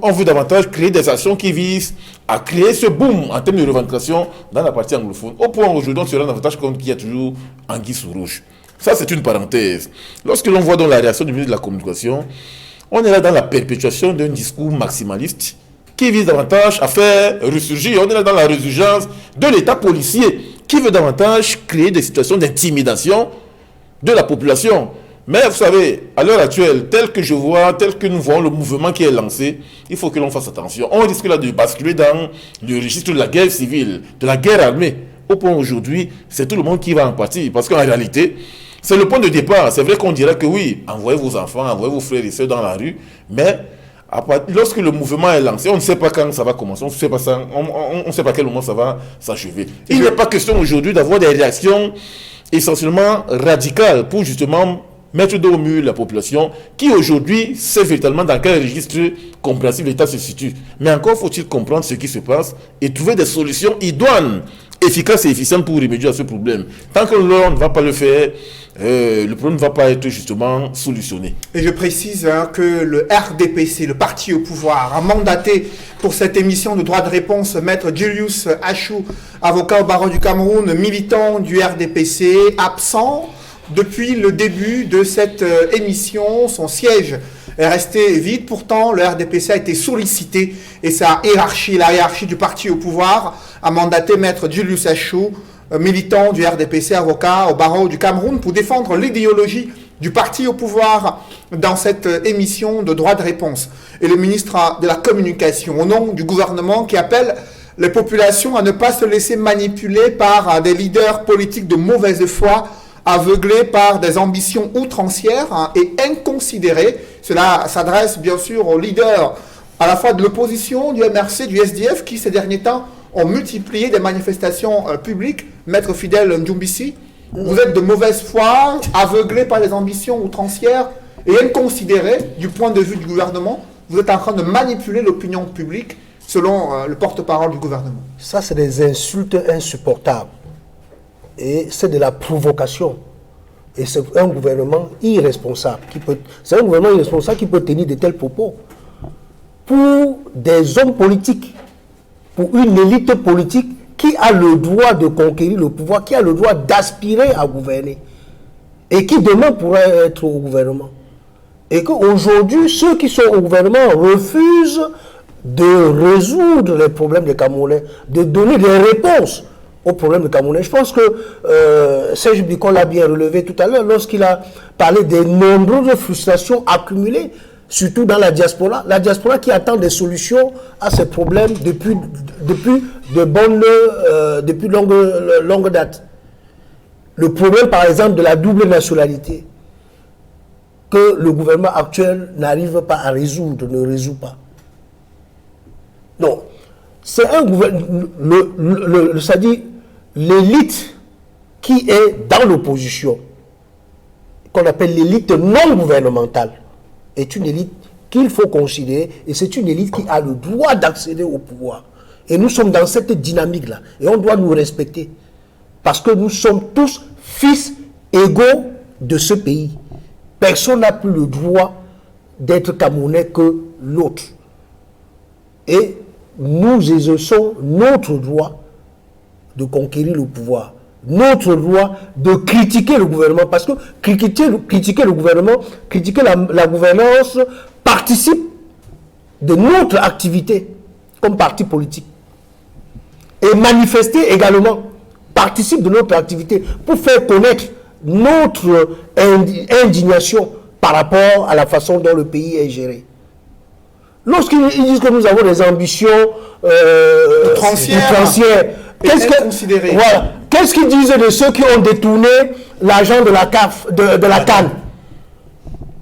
[SPEAKER 3] on veut davantage créer des actions qui visent à créer ce boom en termes de revendication dans la partie anglophone. Au point aujourd'hui, on se rend davantage compte qu'il y a toujours anguille sous roche. Ça, c'est une parenthèse. Lorsque l'on voit dans la réaction du ministre de la Communication, on est là dans la perpétuation d'un discours maximaliste qui vise davantage à faire ressurgir. On est là dans la résurgence de l'État policier qui veut davantage créer des situations d'intimidation de la population. Mais vous savez, à l'heure actuelle, tel que nous voyons le mouvement qui est lancé, il faut que l'on fasse attention. On risque là de basculer dans le registre de la guerre civile, de la guerre armée. Au point aujourd'hui, c'est tout le monde qui va en partie. Parce qu'en réalité, c'est le point de départ. C'est vrai qu'on dirait que oui, envoyez vos enfants, envoyez vos frères et sœurs dans la rue. Mais lorsque le mouvement est lancé, on ne sait pas quand ça va commencer, on ne sait pas à quel moment ça va s'achever. Il n'est pas question aujourd'hui d'avoir des réactions essentiellement radicales pour justement mettre dos au mur la population qui aujourd'hui sait véritablement dans quel registre compréhensif l'État se situe. Mais encore faut-il comprendre ce qui se passe et trouver des solutions idoines, efficaces et efficientes pour remédier à ce problème. Tant que l'on ne va pas le faire, le problème ne va pas être justement solutionné.
[SPEAKER 1] Et je précise que le RDPC, le parti au pouvoir, a mandaté pour cette émission de droit de réponse Maître Julius Achou, avocat au barreau du Cameroun, militant du RDPC, absent depuis le début de cette émission. Son siège est resté vide. Pourtant, le RDPC a été sollicité et la hiérarchie du parti au pouvoir a mandaté Maître Julius Achou, militant du RDPC, avocat au barreau du Cameroun, pour défendre l'idéologie du parti au pouvoir dans cette émission de droit de réponse. Et le ministre de la Communication, au nom du gouvernement, qui appelle les populations à ne pas se laisser manipuler par des leaders politiques de mauvaise foi, aveuglés par des ambitions outrancières et inconsidérées. Cela s'adresse bien sûr aux leaders à la fois de l'opposition, du MRC, du SDF, qui ces derniers temps ont multiplié des manifestations publiques. Maître Fidèle Ndjoumbissi, vous êtes de mauvaise foi, aveuglés par les ambitions outrancières et inconsidérés du point de vue du gouvernement. Vous êtes en train de manipuler l'opinion publique selon le porte-parole du gouvernement.
[SPEAKER 2] Ça, c'est des insultes insupportables. Et c'est de la provocation. Et c'est un gouvernement irresponsable qui peut tenir de tels propos. Pour des hommes politiques, pour une élite politique qui a le droit de conquérir le pouvoir, qui a le droit d'aspirer à gouverner, et qui demain pourrait être au gouvernement. Et qu'aujourd'hui, ceux qui sont au gouvernement refusent de résoudre les problèmes des Camerounais, de donner des réponses aux problèmes des Camerounais. Je pense que Serge Bicon l'a bien relevé tout à l'heure lorsqu'il a parlé des nombreuses frustrations accumulées, surtout dans la diaspora qui attend des solutions à ces problèmes depuis longue date. Le problème, par exemple, de la double nationalité, que le gouvernement actuel n'arrive pas à résoudre, ne résout pas. Non. C'est un gouvernement, c'est-à-dire l'élite qui est dans l'opposition, qu'on appelle l'élite non gouvernementale, est une élite qu'il faut considérer, et c'est une élite qui a le droit d'accéder au pouvoir. Et nous sommes dans cette dynamique-là, et on doit nous respecter, parce que nous sommes tous fils égaux de ce pays. Personne n'a plus le droit d'être Camerounais que l'autre. Et nous exerçons notre droit de conquérir le pouvoir, notre droit de critiquer le gouvernement, parce que critiquer le gouvernement, critiquer la gouvernance participe de notre activité comme parti politique. Et manifester également participe de notre activité pour faire connaître notre indignation par rapport à la façon dont le pays est géré. Lorsqu'ils disent que nous avons des ambitions
[SPEAKER 1] outrancières,
[SPEAKER 2] qu'est-ce qu'ils disent de ceux qui ont détourné l'argent de la CAF, de la CAN,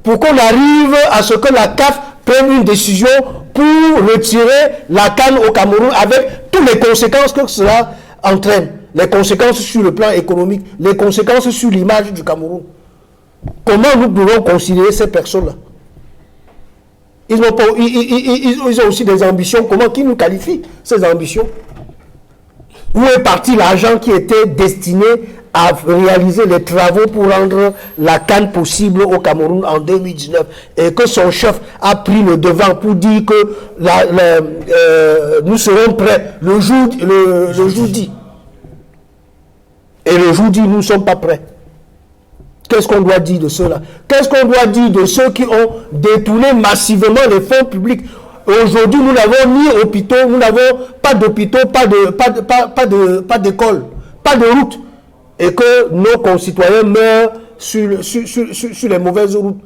[SPEAKER 2] pour qu'on arrive à ce que la CAF prenne une décision pour retirer la CAN au Cameroun avec toutes les conséquences que cela entraîne, les conséquences sur le plan économique, les conséquences sur l'image du Cameroun. Comment nous pouvons considérer ces personnes-là? Ils ont aussi des ambitions. Comment qui nous qualifie ces ambitions? Où est parti l'argent qui était destiné à réaliser les travaux pour rendre la CAN possible au Cameroun en 2019 et que son chef a pris le devant pour dire que nous serons prêts le jour dit. Et le jour dit, nous ne sommes pas prêts. Qu'est-ce qu'on doit dire de cela? Qu'est-ce qu'on doit dire de ceux qui ont détourné massivement les fonds publics? Aujourd'hui, nous n'avons ni hôpitaux, nous n'avons pas d'hôpitaux, pas d'écoles, pas de routes. Et que nos concitoyens meurent sur les mauvaises routes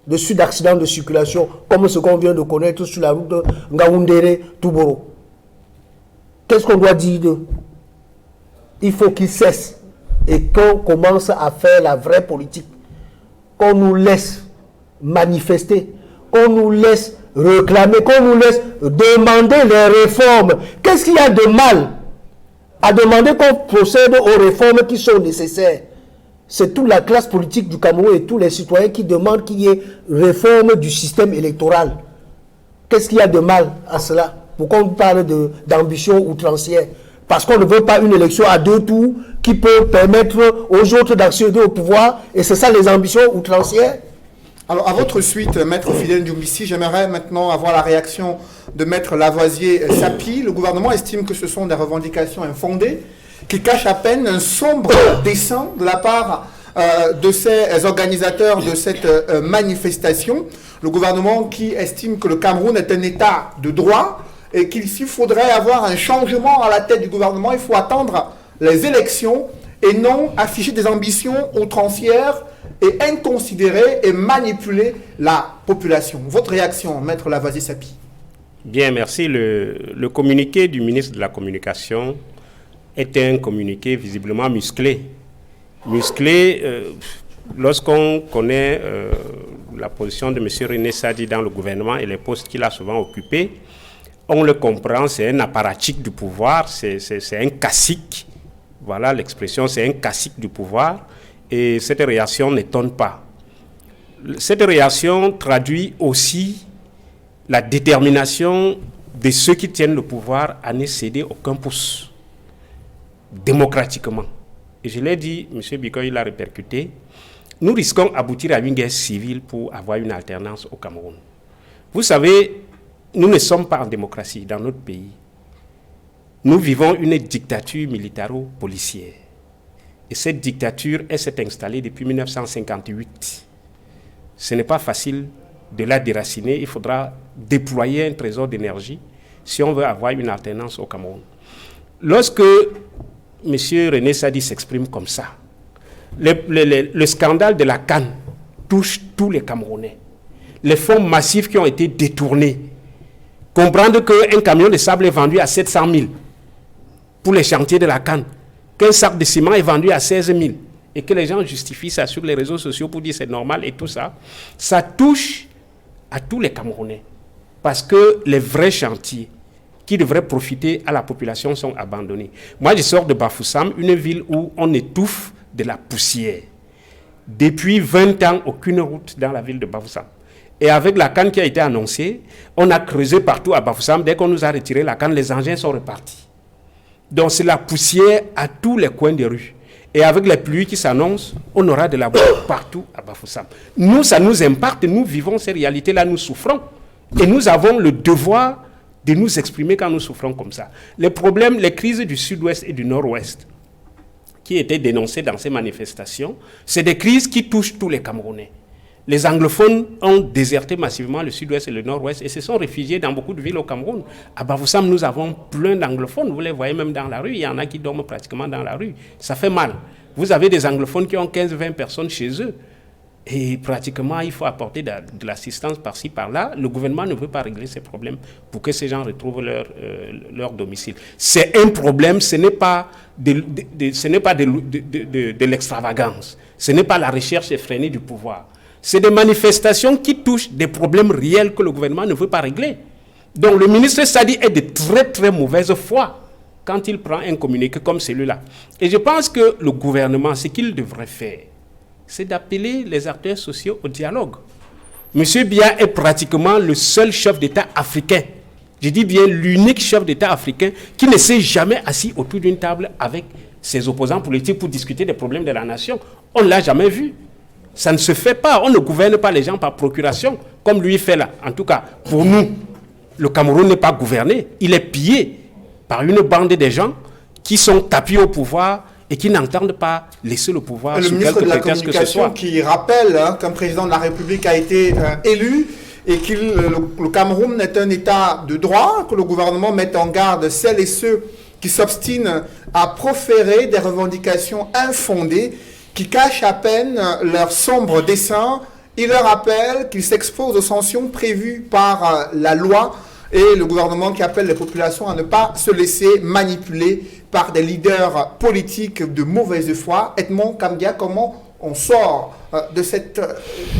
[SPEAKER 2] de suite d'accidents de circulation, comme ce qu'on vient de connaître sur la route de Ngaoundéré-Touboro. Qu'est-ce qu'on doit dire d'eux? Il faut qu'ils cessent et qu'on commence à faire la vraie politique. Qu'on nous laisse manifester, qu'on nous laisse réclamer, qu'on nous laisse demander les réformes. Qu'est-ce qu'il y a de mal à demander qu'on procède aux réformes qui sont nécessaires? C'est toute la classe politique du Cameroun et tous les citoyens qui demandent qu'il y ait réforme du système électoral. Qu'est-ce qu'il y a de mal à cela? Pourquoi on parle d'ambition outrancière? Parce qu'on ne veut pas une élection à 2 tours qui peut permettre aux autres d'accéder au pouvoir. Et c'est ça les ambitions outrancières.
[SPEAKER 1] Alors, à votre suite, Maître Fidèle Doumbissi, j'aimerais maintenant avoir la réaction de Maître Lavoisier-Sapi. Le gouvernement estime que ce sont des revendications infondées qui cachent à peine un sombre dessein de la part de ces organisateurs de cette manifestation. Le gouvernement qui estime que le Cameroun est un État de droit et qu'il s'il faudrait avoir un changement à la tête du gouvernement, il faut attendre les élections et non afficher des ambitions outrancières et inconsidérer et manipuler la population. Votre réaction, Maître Lavoisier-Sapi?
[SPEAKER 4] Bien, merci. Le communiqué du ministre de la Communication était un communiqué visiblement musclé. Lorsqu'on connaît la position de M. René Sadi dans le gouvernement et les postes qu'il a souvent occupés, on le comprend, c'est un apparatchik du pouvoir, c'est un cacique. Voilà l'expression, c'est un cacique du pouvoir. Et cette réaction n'étonne pas. Cette réaction traduit aussi la détermination de ceux qui tiennent le pouvoir à ne céder aucun pouce, démocratiquement. Et je l'ai dit, M. Bikoy l'a répercuté, nous risquons d'aboutir à une guerre civile pour avoir une alternance au Cameroun. Vous savez, nous ne sommes pas en démocratie dans notre pays. Nous vivons une dictature militaro-policière. Et cette dictature, elle s'est installée depuis 1958. Ce n'est pas facile de la déraciner. Il faudra déployer un trésor d'énergie si on veut avoir une alternance au Cameroun. Lorsque M. René Sadi s'exprime comme ça, le scandale de la CAN touche tous les Camerounais. Les fonds massifs qui ont été détournés. Comprendre qu'un camion de sable est vendu à 700 000 pour les chantiers de la CAN, qu'un sac de ciment est vendu à 16 000 et que les gens justifient ça sur les réseaux sociaux pour dire c'est normal et tout ça, ça touche à tous les Camerounais. Parce que les vrais chantiers qui devraient profiter à la population sont abandonnés. Moi, je sors de Bafoussam, une ville où on étouffe de la poussière. Depuis 20 ans, aucune route dans la ville de Bafoussam. Et avec la canne qui a été annoncée, on a creusé partout à Bafoussam. Dès qu'on nous a retiré la canne, les engins sont repartis. Donc c'est la poussière à tous les coins des rues. Et avec les pluies qui s'annoncent, on aura de la boue partout à Bafoussam. Nous, ça nous impacte, nous vivons ces réalités-là, nous souffrons. Et nous avons le devoir de nous exprimer quand nous souffrons comme ça. Les problèmes, les crises du sud-ouest et du nord-ouest qui étaient dénoncées dans ces manifestations, c'est des crises qui touchent tous les Camerounais. Les anglophones ont déserté massivement le sud-ouest et le nord-ouest et se sont réfugiés dans beaucoup de villes au Cameroun. À Bafoussam, nous avons plein d'anglophones. Vous les voyez même dans la rue. Il y en a qui dorment pratiquement dans la rue. Ça fait mal. Vous avez des anglophones qui ont 15-20 personnes chez eux. Et pratiquement, il faut apporter de l'assistance par-ci, par-là. Le gouvernement ne veut pas régler ces problèmes pour que ces gens retrouvent leur domicile. C'est un problème, ce n'est pas de l'extravagance. Ce n'est pas la recherche effrénée du pouvoir. C'est des manifestations qui touchent des problèmes réels que le gouvernement ne veut pas régler. Donc le ministre Sadi est de très très mauvaise foi quand il prend un communiqué comme celui-là. Et je pense que le gouvernement, ce qu'il devrait faire, c'est d'appeler les acteurs sociaux au dialogue. M. Biya est pratiquement le seul chef d'État africain, je dis bien l'unique chef d'État africain qui ne s'est jamais assis autour d'une table avec ses opposants politiques pour discuter des problèmes de la nation. On ne l'a jamais vu. Ça ne se fait pas. On ne gouverne pas les gens par procuration, comme lui fait là. En tout cas, pour nous, le Cameroun n'est pas gouverné. Il est pillé par une bande de gens qui sont tapis au pouvoir et qui n'entendent pas laisser le pouvoir
[SPEAKER 1] sous quelque prétexte que ce soit. Qui rappelle qu'un président de la République a été élu et que le Cameroun est un État de droit, que le gouvernement mette en garde celles et ceux qui s'obstinent à proférer des revendications infondées qui cachent à peine leur sombre dessein. Il leur rappelle qu'ils s'exposent aux sanctions prévues par la loi et le gouvernement qui appelle les populations à ne pas se laisser manipuler par des leaders politiques de mauvaise foi. Edmond Kambia, comment on sort de cette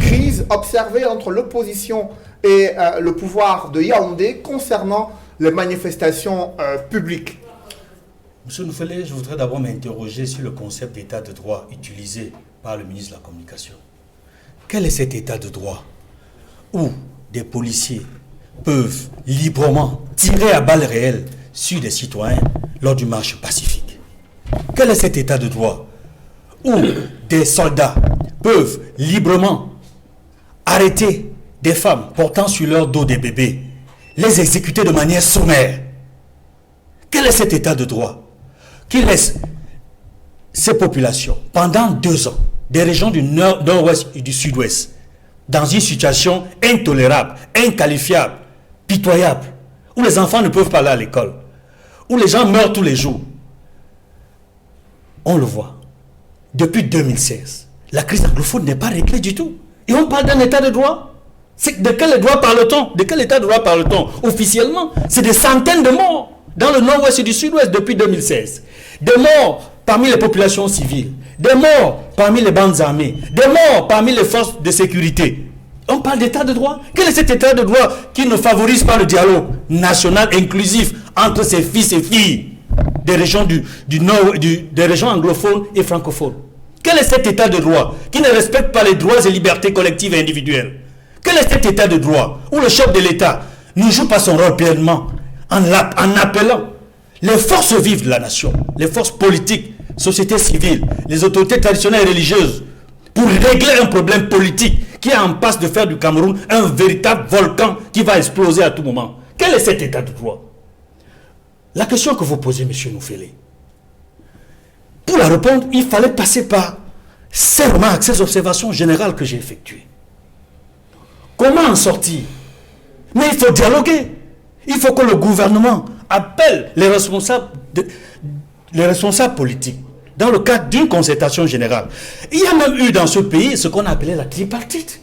[SPEAKER 1] crise observée entre l'opposition et le pouvoir de Yaoundé concernant les manifestations publiques?
[SPEAKER 6] Monsieur Noufele, je voudrais d'abord m'interroger sur le concept d'état de droit utilisé par le ministre de la Communication. Quel est cet état de droit où des policiers peuvent librement tirer à balles réelles sur des citoyens lors d'une marche pacifique? Quel est cet état de droit où des soldats peuvent librement arrêter des femmes portant sur leur dos des bébés, les exécuter de manière sommaire? Quel est cet état de droit qui laisse ces populations pendant 2 ans, des régions du nord-ouest et du sud-ouest, dans une situation intolérable, inqualifiable, pitoyable, où les enfants ne peuvent pas aller à l'école, où les gens meurent tous les jours? On le voit. Depuis 2016, la crise anglophone n'est pas réglée du tout. Et on parle d'un état de droit. De quel droit parle-t-on? De quel état de droit parle-t-on? Officiellement, c'est des centaines de morts dans le nord-ouest et du sud-ouest depuis 2016. Des morts parmi les populations civiles, des morts parmi les bandes armées, des morts parmi les forces de sécurité. On parle d'état de droit. Quel est cet état de droit qui ne favorise pas le dialogue national inclusif entre ses fils et filles des régions du nord, des régions anglophones et francophones? Quel est cet état de droit qui ne respecte pas les droits et libertés collectives et individuelles? Quel est cet état de droit où le chef de l'État ne joue pas son rôle pleinement en appelant les forces vives de la nation, les forces politiques, sociétés civiles, les autorités traditionnelles et religieuses, pour régler un problème politique qui est en passe de faire du Cameroun un véritable volcan qui va exploser à tout moment? Quel est cet état de droit? La question que vous posez, M. Noufele, pour la répondre, il fallait passer par ces remarques, ces observations générales que j'ai effectuées. Comment en sortir? Mais il faut dialoguer. Il faut que le gouvernement appelle les responsables politiques dans le cadre d'une concertation générale. Il y a même eu dans ce pays ce qu'on appelait la tripartite,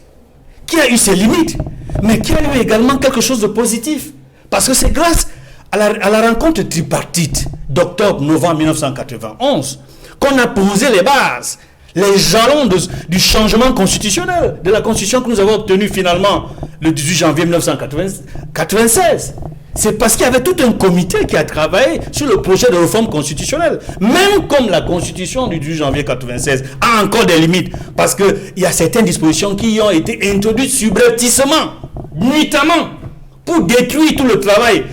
[SPEAKER 6] qui a eu ses limites, mais qui a eu également quelque chose de positif. Parce que c'est grâce à la rencontre tripartite d'octobre-novembre 1991 qu'on a posé les bases, les jalons du changement constitutionnel, de la constitution que nous avons obtenue finalement le 18 janvier 1996. c'est parce qu'il y avait tout un comité qui a travaillé sur le projet de réforme constitutionnelle. Même comme la constitution du 12 janvier 1996 a encore des limites, parce qu'il y a certaines dispositions qui ont été introduites subrepticement, nuitamment, pour détruire tout le travail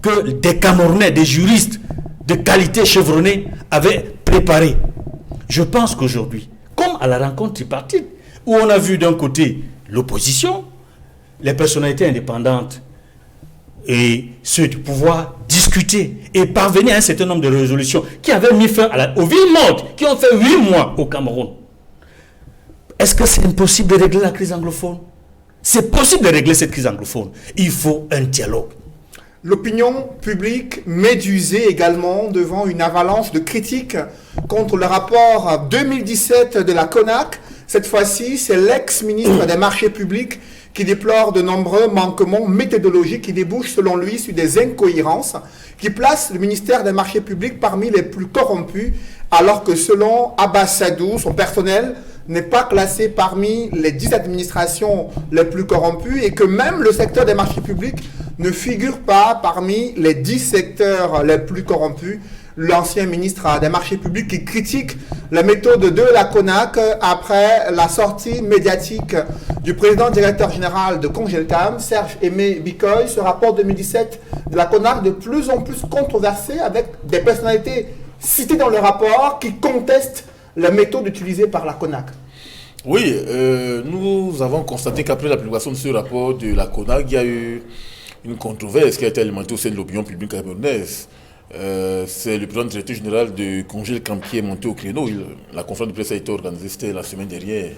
[SPEAKER 6] que des Camerounais, des juristes de qualité chevronnée avaient préparé. Je pense qu'aujourd'hui, comme à la rencontre tripartite, où on a vu d'un côté l'opposition, les personnalités indépendantes, et ceux du pouvoir discuter et parvenir à un certain nombre de résolutions qui avaient mis fin aux villes mortes, qui ont fait 8 mois au Cameroun. Est-ce que c'est impossible de régler la crise anglophone? C'est possible de régler cette crise anglophone. Il faut un dialogue.
[SPEAKER 1] L'opinion publique médusée également devant une avalanche de critiques contre le rapport 2017 de la CONAC. Cette fois-ci, c'est l'ex-ministre des Marchés publics qui déplore de nombreux manquements méthodologiques qui débouchent selon lui sur des incohérences, qui placent le ministère des Marchés publics parmi les plus corrompus, alors que selon Abbas Sadou, son personnel n'est pas classé parmi les 10 administrations les plus corrompues et que même le secteur des marchés publics ne figure pas parmi les 10 secteurs les plus corrompus. L'ancien ministre des marchés publics qui critique la méthode de la CONAC après la sortie médiatique du président directeur général de Congelcam, Serge Aimé Bicoy, ce rapport 2017 de la CONAC de plus en plus controversé avec des personnalités citées dans le rapport qui contestent la méthode utilisée par la CONAC.
[SPEAKER 3] Oui, nous avons constaté qu'après la publication de ce rapport de la CONAC, il y a eu une controverse qui a été alimentée au sein de l'opinion publique camerounaise. C'est le président directeur général de Congelcam qui est monté au créneau. La conférence de presse a été organisée, c'était la semaine dernière,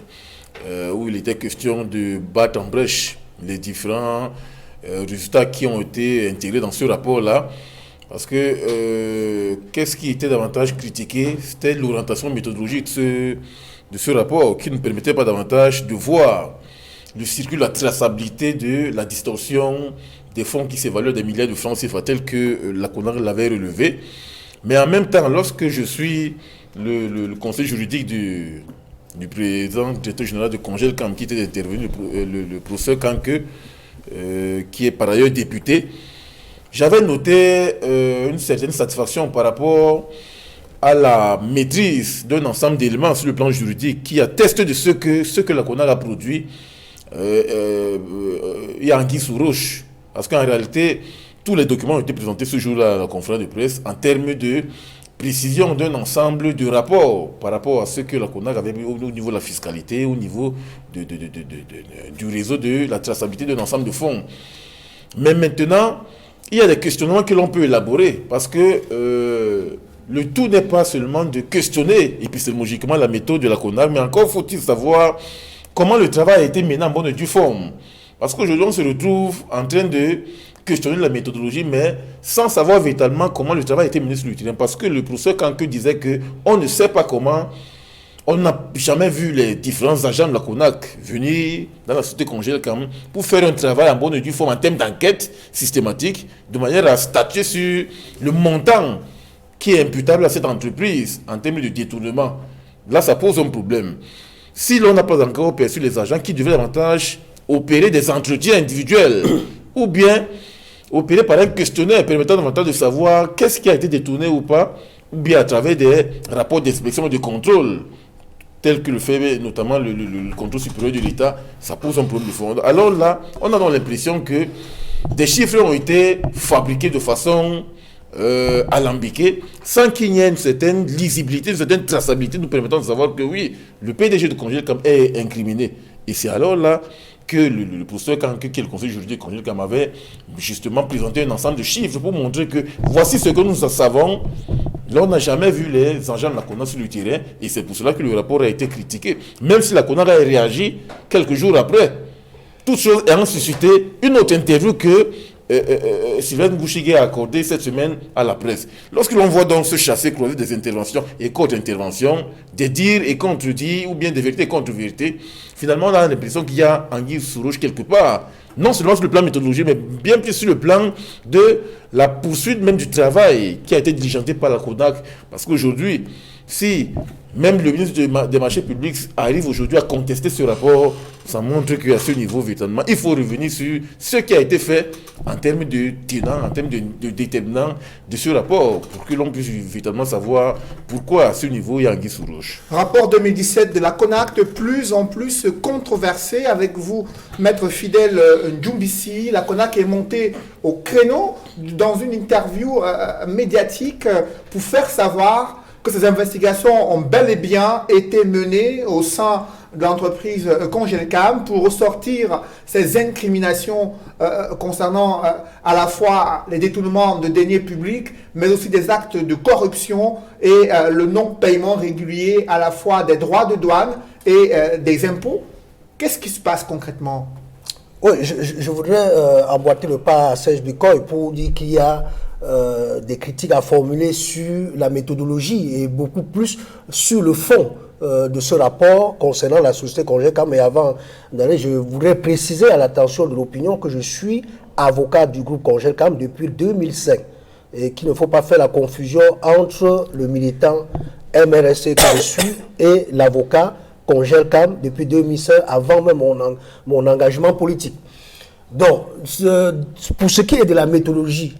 [SPEAKER 3] où il était question de battre en brèche les différents résultats qui ont été intégrés dans ce rapport-là. Parce que qu'est-ce qui était davantage critiqué? C'était l'orientation méthodologique de ce rapport qui ne permettait pas davantage de voir le circuit, la traçabilité de la distorsion des fonds qui s'évaluent des milliards de francs CFA tel que la CONAC l'avait relevé. Mais en même temps, lorsque je suis le conseil juridique du président directeur général de Congelcam qui était intervenu, le professeur Kanke, qui est par ailleurs député, j'avais noté une certaine satisfaction par rapport à la maîtrise d'un ensemble d'éléments sur le plan juridique qui attestent de ce que la CONAC a produit. Il y a anguille sous roche. Parce qu'en réalité, tous les documents ont été présentés ce jour-là à la conférence de presse en termes de précision d'un ensemble de rapports par rapport à ce que la CONAC avait mis au niveau de la fiscalité, au niveau du réseau de la traçabilité d'un ensemble de fonds. Mais maintenant, il y a des questionnements que l'on peut élaborer parce que le tout n'est pas seulement de questionner épistémologiquement la méthode de la CONAC, mais encore faut-il savoir comment le travail a été mené en bonne et due forme. Parce qu'aujourd'hui, on se retrouve en train de questionner la méthodologie, mais sans savoir véritablement comment le travail a été mené sur le terrain. Parce que le professeur Kanke disait qu'on ne sait pas comment, on n'a jamais vu les différents agents de la CONAC venir dans la société Congelcam pour faire un travail en bonne et due forme en termes d'enquête systématique, de manière à statuer sur le montant qui est imputable à cette entreprise en termes de détournement. Là, ça pose un problème. Si l'on n'a pas encore perçu les agents qui devraient davantage opérer des entretiens individuels ou bien opérer par un questionnaire permettant davantage de savoir qu'est-ce qui a été détourné ou pas, ou bien à travers des rapports d'inspection et de contrôle, tels que le fait notamment le contrôle supérieur de l'État, ça pose un problème de fond. Alors là, on a donc l'impression que des chiffres ont été fabriqués de façon alambiquée, sans qu'il y ait une certaine lisibilité, une certaine traçabilité nous permettant de savoir que oui, le PDG de Congelcam est incriminé. Et c'est alors là que le professeur Kanke, qui est le conseil juridique de Congelcam, avait justement présenté un ensemble de chiffres pour montrer que voici ce que nous savons. Là, on n'a jamais vu les agents de la CONAC sur le terrain et c'est pour cela que le rapport a été critiqué. Même si la CONAC a réagi quelques jours après, toute chose ayant suscité une autre interview que Sylvain Bouchigué a accordé cette semaine à la presse. Lorsque l'on voit donc se chasser croiser des interventions et contre-interventions, des dires et contre-dires, ou bien des vérités et contre-vérités, finalement, on a l'impression qu'il y a anguille sous roche quelque part. Non seulement sur le plan méthodologique, mais bien plus sur le plan de la poursuite même du travail qui a été diligenté par la CONAC. Parce qu'aujourd'hui, si même le ministre des marchés publics arrive aujourd'hui à contester ce rapport, ça montre qu'à ce niveau, véritablement, il faut revenir sur ce qui a été fait en termes de tenants, en termes de déterminants de ce rapport, pour que l'on puisse véritablement savoir pourquoi à ce niveau il y a anguille sous roche.
[SPEAKER 1] Rapport 2017 de la CONAC, de plus en plus controversé. Avec vous, Maître Fidèle Ndjoumbissi, la CONAC est montée au créneau dans une interview médiatique pour faire savoir que ces investigations ont bel et bien été menées au sein de l'entreprise Congelcam pour ressortir ces incriminations concernant à la fois les détournements de deniers publics, mais aussi des actes de corruption et le non-paiement régulier à la fois des droits de douane et des impôts. Qu'est-ce qui se passe concrètement?
[SPEAKER 2] Oui, je voudrais emboîter le pas à Serge Bikoy pour dire qu'il y a des critiques à formuler sur la méthodologie et beaucoup plus sur le fond de ce rapport concernant la société Congelcam. Mais avant d'aller, je voudrais préciser à l'attention de l'opinion que je suis avocat du groupe Congelcam depuis 2005 et qu'il ne faut pas faire la confusion entre le militant MRSC que je suis et l'avocat Congelcam depuis 2005, avant même mon engagement politique. Donc, pour ce qui est de la méthodologie,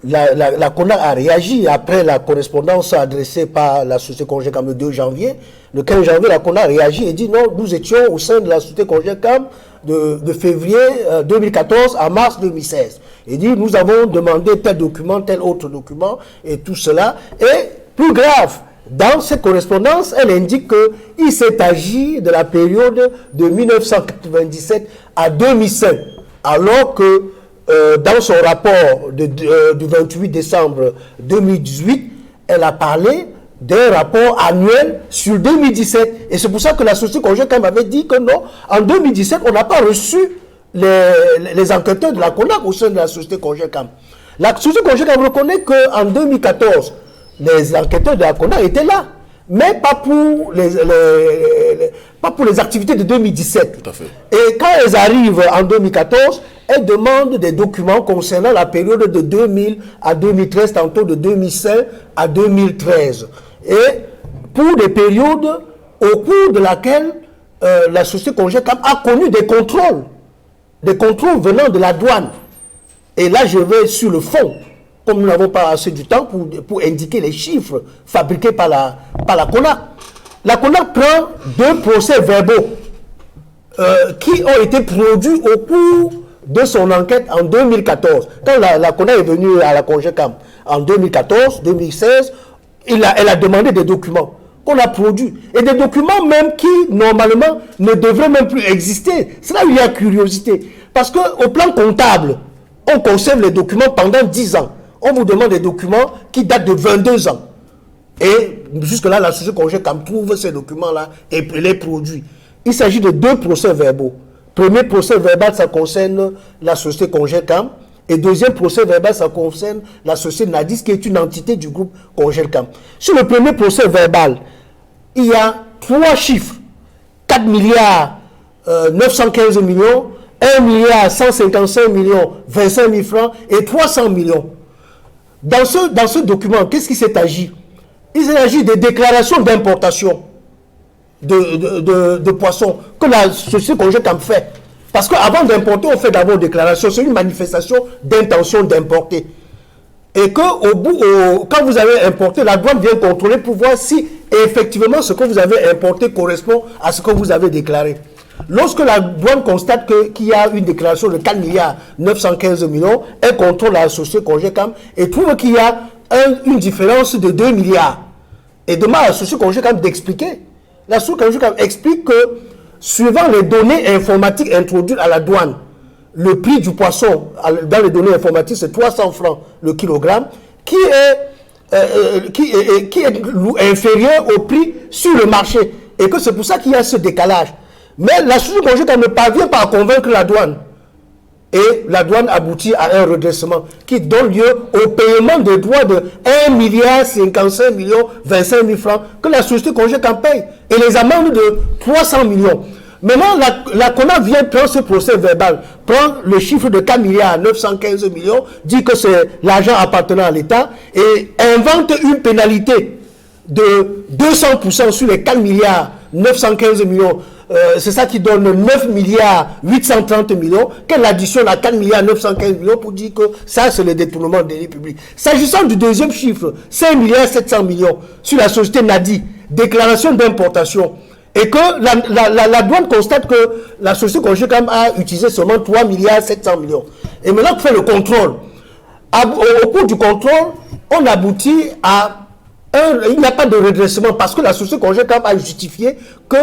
[SPEAKER 2] la CONAC a réagi après la correspondance adressée par la société Congelcam le 2 janvier. Le 15 janvier, la CONAC a réagi et dit non, nous étions au sein de la société Congelcam de février 2014 à mars 2016. Et dit nous avons demandé tel document, tel autre document et tout cela. Et plus grave, dans cette correspondance, elle indique qu'il s'est agi de la période de 1997 à 2005, alors que dans son rapport du 28 décembre 2018, elle a parlé d'un rapport annuel sur 2017. Et c'est pour ça que la société Congelcam avait dit que non, en 2017, on n'a pas reçu les enquêteurs de la CONAC au sein de la société Congelcam. La société Congelcam reconnaît qu'en 2014, les enquêteurs de la CONAC étaient là, mais pas pour les activités de 2017.
[SPEAKER 3] Tout à fait. Et
[SPEAKER 2] quand elles arrivent en 2014, elles demandent des documents concernant la période de 2000 à 2013, tantôt de 2005 à 2013. Et pour des périodes au cours de laquelle la société Congelcam a connu des contrôles venant de la douane. Et là, je vais sur le fond, comme nous n'avons pas assez du temps pour indiquer les chiffres fabriqués par la CONAC. La CONAC prend 2 procès-verbaux qui ont été produits au cours de son enquête en 2014. Quand la CONAC est venue à la Congelcam en 2014, 2016, elle a demandé des documents qu'on a produits. Et des documents même qui, normalement, ne devraient même plus exister. C'est là où il y a curiosité. Parce qu'au plan comptable, on conserve les documents pendant 10 ans. On vous demande des documents qui datent de 22 ans. Et jusque-là, la société Congelcam trouve ces documents-là et les produit. Il s'agit de 2 procès-verbaux. Premier procès-verbal, ça concerne la société Congelcam. Et deuxième procès-verbal, ça concerne la société Nadis, qui est une entité du groupe Congelcam. Sur le premier procès-verbal, il y a 3 chiffres. 4 milliards 915 millions, 1 milliard 155 millions 25 000 francs et 300 millions. Dans ce document, qu'est-ce qui s'est agi? Il s'agit des déclarations d'importation de poissons que la société Congelcam fait. Parce qu'avant d'importer, on fait d'abord une déclaration. C'est une manifestation d'intention d'importer. Et que quand vous avez importé, la douane vient contrôler pour voir si effectivement ce que vous avez importé correspond à ce que vous avez déclaré. Lorsque la douane constate qu'il y a une déclaration de 4 milliards 915 millions, elle contrôle la société Congelcam et trouve qu'il y a une différence de 2 milliards. Et demande à la société Congelcam d'expliquer. La société Congelcam explique que, suivant les données informatiques introduites à la douane, le prix du poisson dans les données informatiques, c'est 300 francs le kilogramme, qui est inférieur au prix sur le marché. Et que c'est pour ça qu'il y a ce décalage. Mais la société Congelcam ne parvient pas à convaincre la douane. Et la douane aboutit à un redressement qui donne lieu au paiement de droits de 1 milliard 55 millions 25 000 francs que la société Congelcam paye. Et les amendes de 300 millions. Maintenant, la CONAC vient prendre ce procès verbal, prend le chiffre de 4 milliards 915 millions, dit que c'est l'argent appartenant à l'État et invente une pénalité de 200% sur les 4 milliards 915 millions. C'est ça qui donne 9 milliards 830 millions, qu'elle additionne à 4 milliards 915 millions pour dire que ça, c'est le détournement de deniers publics. S'agissant du deuxième chiffre, 5 milliards 700 millions sur la société Nadi, déclaration d'importation, et que la douane constate que la société Congécam a utilisé seulement 3 milliards 700 millions. Et maintenant, pour faire le contrôle, au cours du contrôle, on aboutit à il n'y a pas de redressement parce que la société Congécam a justifié que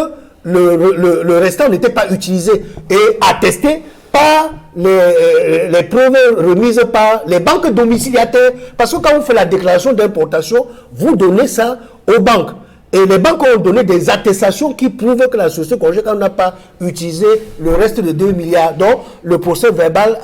[SPEAKER 2] le restant n'était pas utilisé et attesté par les preuves remises par les banques domiciliataires. Parce que quand vous faites la déclaration d'importation, vous donnez ça aux banques. Et les banques ont donné des attestations qui prouvent que la société Congécam n'a pas utilisé le reste de 2 milliards. Donc, le procès verbal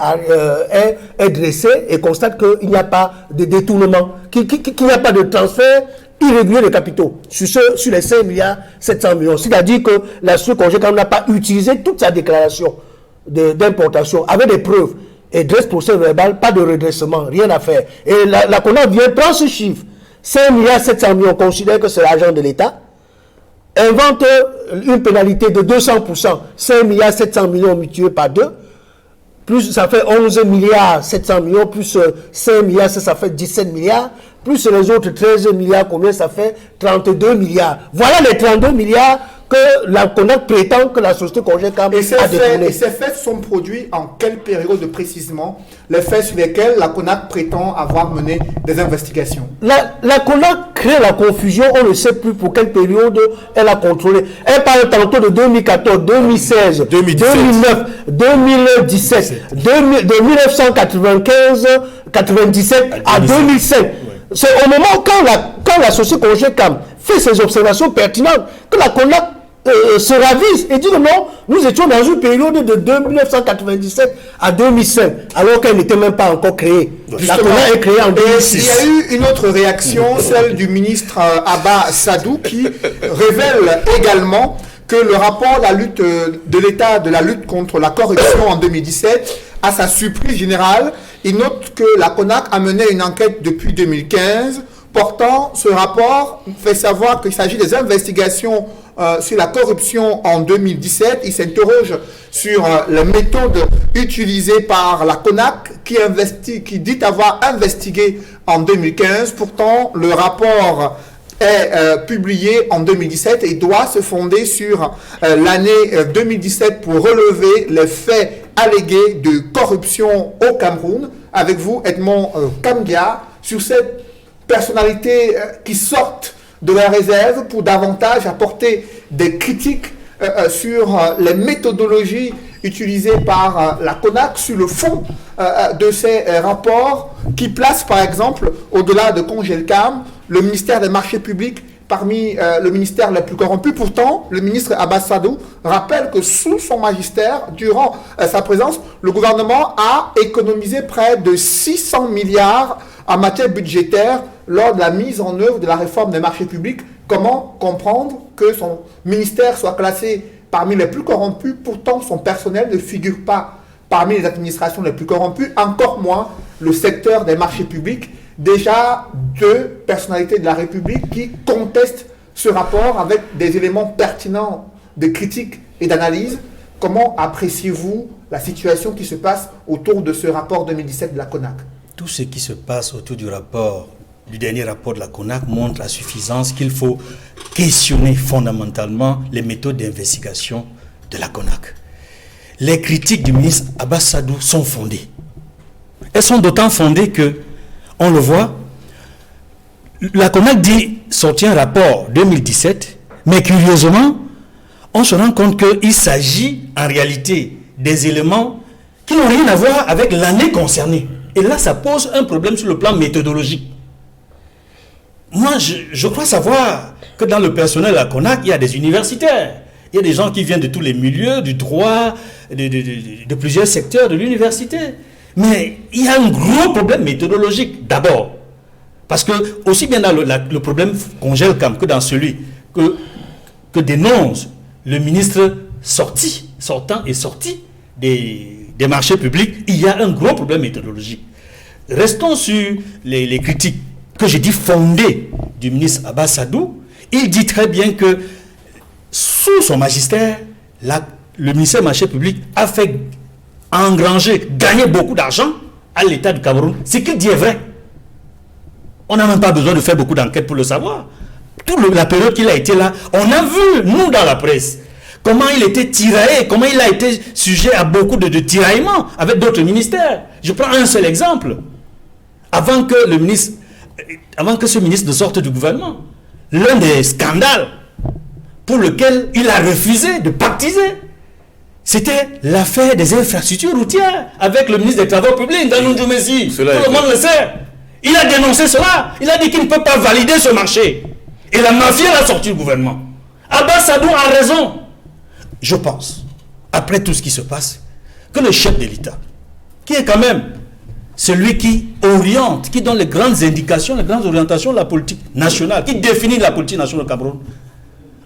[SPEAKER 2] est dressé et constate qu'il n'y a pas de détournement, qu'il n'y a pas de transfert irrégulier de capitaux sur les 5 milliards 700 millions. C'est-à-dire que la société Congécam n'a pas utilisé toute sa déclaration d'importation avec des preuves et dresse procès verbal, pas de redressement, rien à faire. Et la CONAC vient prendre ce chiffre. 5 milliards 700 millions, on considère que c'est l'argent de l'État, invente une pénalité de 200%, 5 milliards 700 millions multipliés par 2, plus ça fait 11 milliards 700 millions, plus 5 milliards, ça fait 17 milliards, plus les autres 13 milliards, combien ça fait? 32 milliards. Voilà les 32 milliards que la CONAC prétend que la société Congécam a détourné.
[SPEAKER 1] Et ces faits sont produits en quelle période précisément? Les faits sur lesquels la CONAC prétend avoir mené des investigations.
[SPEAKER 2] La CONAC crée la confusion, on ne sait plus pour quelle période elle a contrôlé. Elle parle tantôt de 2014, 2016, 2009, 2017, de 1995, 97 à 2005. C'est au moment quand la société Congécam fait ses observations pertinentes que la CONAC se ravise et dit que non, nous étions dans une période de 1997 à 2005, alors qu'elle n'était même pas encore créée. La CONAC est créée en 2006.
[SPEAKER 1] Il y a eu une autre réaction, celle du ministre Abba Sadou, qui révèle également que le rapport de l'État de la lutte contre la corruption en 2017, à sa surprise générale, il note que la CONAC a mené une enquête depuis 2015. Pourtant, ce rapport fait savoir qu'il s'agit des investigations sur la corruption en 2017. Il s'interroge sur les méthodes utilisées par la CONAC qui dit avoir investigué en 2015. Pourtant, le rapport est publié en 2017 et doit se fonder sur l'année 2017 pour relever les faits allégués de corruption au Cameroun. Avec vous, Edmond Kambia, sur cette personnalités qui sortent de la réserve pour davantage apporter des critiques sur les méthodologies utilisées par la CONAC, sur le fond de ces rapports qui placent par exemple, au-delà de Congécam, le ministère des marchés publics parmi le ministère le plus corrompu. Pourtant, le ministre Abba Sadou rappelle que sous son magistère, durant sa présence, le gouvernement a économisé près de 600 milliards en matière budgétaire lors de la mise en œuvre de la réforme des marchés publics. Comment comprendre que son ministère soit classé parmi les plus corrompus, pourtant son personnel ne figure pas parmi les administrations les plus corrompues, encore moins le secteur des marchés publics? Déjà deux personnalités de la République qui contestent ce rapport avec des éléments pertinents de critique et d'analyse. Comment appréciez-vous la situation qui se passe autour de ce rapport 2017 de la CONAC?
[SPEAKER 6] Tout ce qui se passe autour du dernier rapport de la CONAC montre la suffisance qu'il faut questionner fondamentalement les méthodes d'investigation de la CONAC. Les critiques du ministre Abba Sadou sont fondées. Elles sont d'autant fondées que, on le voit, la CONAC dit sortir un rapport 2017, mais curieusement, on se rend compte qu'il s'agit en réalité des éléments qui n'ont rien à voir avec l'année concernée. Et là, ça pose un problème sur le plan méthodologique. Moi, je crois savoir que dans le personnel de la CONAC, il y a des universitaires. Il y a des gens qui viennent de tous les milieux, du droit, de plusieurs secteurs de l'université. Mais il y a un gros problème méthodologique, d'abord. Parce que, aussi bien dans le problème Congécam que dans celui que dénonce le ministre sortant et sorti des marchés publics, il y a un gros problème méthodologique. Restons sur les critiques que j'ai dit fondées du ministre Abba Sadou. Il dit très bien que sous son magistère, le ministère des marchés publics a fait gagner beaucoup d'argent à l'État du Cameroun. Ce qu'il dit est vrai. On n'a même pas besoin de faire beaucoup d'enquêtes pour le savoir. Toute la période qu'il a été là, on a vu, nous, dans la presse, comment il était tiraillé, comment il a été sujet à beaucoup de tiraillements avec d'autres ministères. Je prends un seul exemple. Avant que ce ministre ne sorte du gouvernement, l'un des scandales pour lequel il a refusé de pactiser, c'était l'affaire des infrastructures routières avec le ministre des Travaux publics, Nganou Djoumesi. Tout le monde le sait. Il a dénoncé cela. Il a dit qu'il ne peut pas valider ce marché. Et la mafia l'a sorti du gouvernement. Abba Sadou a raison. Je pense, après tout ce qui se passe, que le chef de l'État, qui est quand même celui qui oriente, qui donne les grandes indications, les grandes orientations de la politique nationale, qui définit la politique nationale au Cameroun,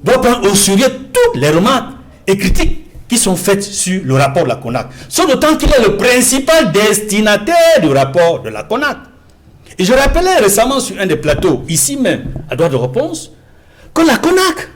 [SPEAKER 6] doit prendre au sérieux toutes les remarques et critiques qui sont faites sur le rapport de la CONAC. Sans d'autant qu'il est le principal destinataire du rapport de la CONAC. Et je rappelais récemment sur un des plateaux, ici même, à droite de réponse, que la CONAC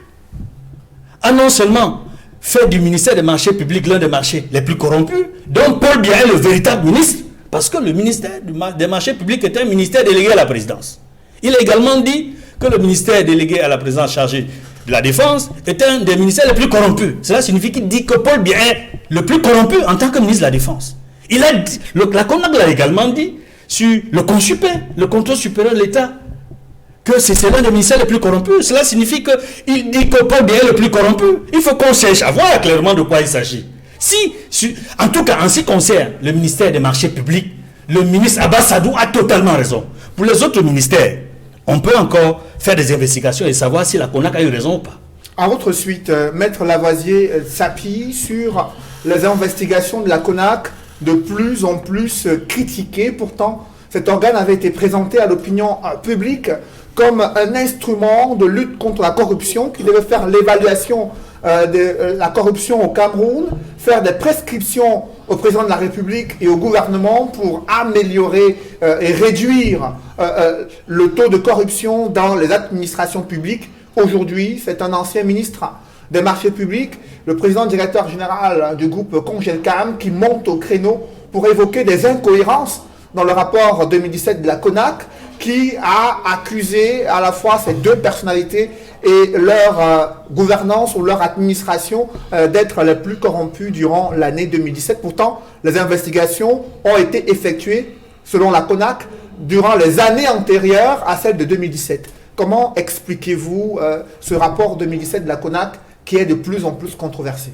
[SPEAKER 6] a non seulement fait du ministère des marchés publics l'un des marchés les plus corrompus, dont Paul Biya est le véritable ministre, parce que le ministère des marchés publics est un ministère délégué à la présidence. Il a également dit que le ministère délégué à la présidence chargé de la défense est un des ministères les plus corrompus. Cela signifie qu'il dit que Paul Biya est le plus corrompu en tant que ministre de la Défense. La CONAC l'a également dit sur le CONSUPE, le contrôle supérieur de l'État, que c'est l'un des ministères les plus corrompus. Cela signifie qu'il dit que Paul Biya est le plus corrompu. Il faut qu'on cherche à voir clairement de quoi il s'agit. En tout cas, en ce qui concerne le ministère des marchés publics, le ministre Abba Sadou a totalement raison. Pour les autres ministères, on peut encore faire des investigations et savoir si la CONAC a eu raison ou pas.
[SPEAKER 1] À votre suite, Maître Lavoisier s'appuie sur les investigations de la CONAC de plus en plus critiquées. Pourtant, cet organe avait été présenté à l'opinion publique comme un instrument de lutte contre la corruption qui devait faire l'évaluation de la corruption au Cameroun, faire des prescriptions au président de la République et au gouvernement pour améliorer et réduire le taux de corruption dans les administrations publiques. Aujourd'hui, c'est un ancien ministre des marchés publics, le président directeur général du groupe Congelcam, qui monte au créneau pour évoquer des incohérences dans le rapport 2017 de la CONAC, qui a accusé à la fois ces deux personnalités et leur gouvernance ou leur administration d'être les plus corrompues durant l'année 2017. Pourtant, les investigations ont été effectuées, selon la CONAC, durant les années antérieures à celle de 2017. Comment expliquez-vous ce rapport 2017 de la CONAC qui est de plus en plus controversé?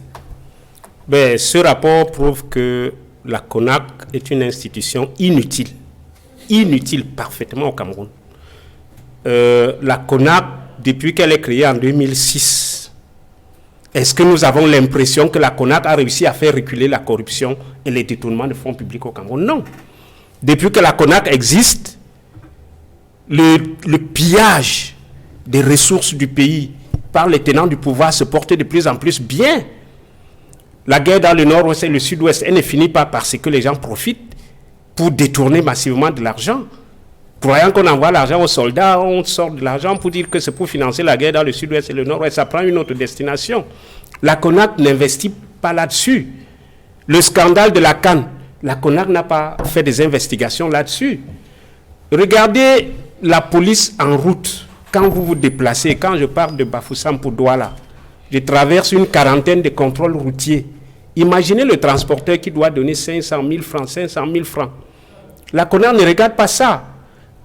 [SPEAKER 4] Ce rapport prouve que la CONAC est une institution inutile. Inutile parfaitement au Cameroun. La CONAC, depuis qu'elle est créée en 2006, est-ce que nous avons l'impression que la CONAC a réussi à faire reculer la corruption et les détournements de fonds publics au Cameroun? Non. Depuis que la CONAC existe, le pillage des ressources du pays par les tenants du pouvoir se porte de plus en plus bien. La guerre dans le nord-ouest et le sud-ouest, elle ne finit pas parce que les gens profitent pour détourner massivement de l'argent. Croyant qu'on envoie l'argent aux soldats, on sort de l'argent pour dire que c'est pour financer la guerre dans le sud-ouest et le nord-ouest. Ça prend une autre destination. La CONAC n'investit pas là-dessus. Le scandale de la CAN, la CONAC n'a pas fait des investigations là-dessus. Regardez la police en route. Quand vous vous déplacez, quand je pars de Bafoussam pour Douala, je traverse une quarantaine de contrôles routiers. Imaginez le transporteur qui doit donner 500 000 francs. La CONAC ne regarde pas ça.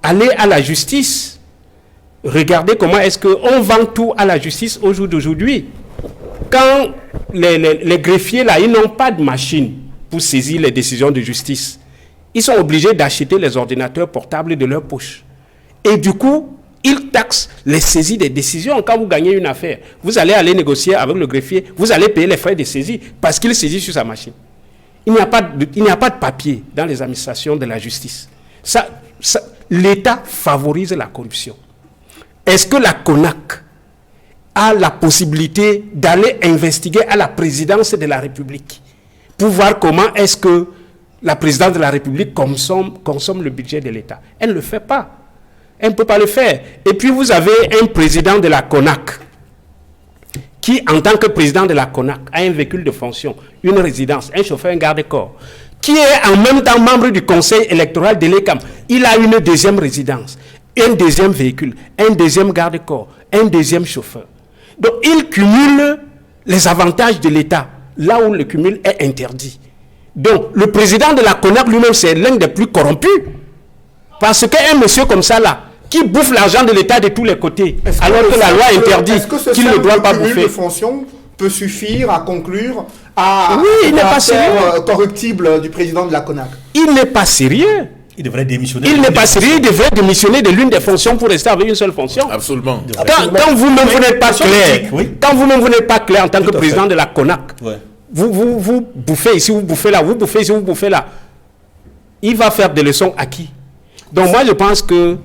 [SPEAKER 4] Allez à la justice. Regardez comment est-ce qu'on vend tout à la justice au jour d'aujourd'hui. Quand les greffiers, là, ils n'ont pas de machine pour saisir les décisions de justice. Ils sont obligés d'acheter les ordinateurs portables de leur poche. Et du coup, ils taxent les saisies des décisions. Quand vous gagnez une affaire, vous allez aller négocier avec le greffier, vous allez payer les frais de saisie parce qu'il saisit sur sa machine. Il n'y a pas de papier dans les administrations de la justice. L'État favorise la corruption. Est-ce que la CONAC a la possibilité d'aller investiguer à la présidence de la République pour voir comment est-ce que la présidence de la République consomme le budget de l'État. Elle ne le fait pas. Elle ne peut pas le faire. Et puis vous avez un président de la CONAC qui, en tant que président de la CONAC, a un véhicule de fonction, une résidence, un chauffeur, un garde-corps, qui est en même temps membre du conseil électoral de l'ECAM. Il a une deuxième résidence, un deuxième véhicule, un deuxième garde-corps, un deuxième chauffeur. Donc il cumule les avantages de l'État, là où le cumul est interdit. Donc le président de la CONAC lui-même, c'est l'un des plus corrompus. Parce qu'un monsieur comme ça là, qui bouffe l'argent de l'État de tous les côtés, alors que la loi interdit qu'il ne doit pas bouffer.
[SPEAKER 1] De fonction peut suffire à conclure à
[SPEAKER 4] il n'est pas sérieux.
[SPEAKER 1] Corruptible du président de la CONAC.
[SPEAKER 4] Il n'est pas sérieux.
[SPEAKER 6] Il devrait démissionner.
[SPEAKER 4] Il n'est pas sérieux, il devrait démissionner de l'une des fonctions pour rester avec une seule fonction.
[SPEAKER 3] Absolument.
[SPEAKER 4] Quand vous-même vous n'êtes pas clair, quand vous-même vous n'êtes pas clair en tant que président de la CONAC, vous bouffez ici, vous bouffez là, vous bouffez ici, vous bouffez là. Il va faire des leçons à qui? Donc moi je pense que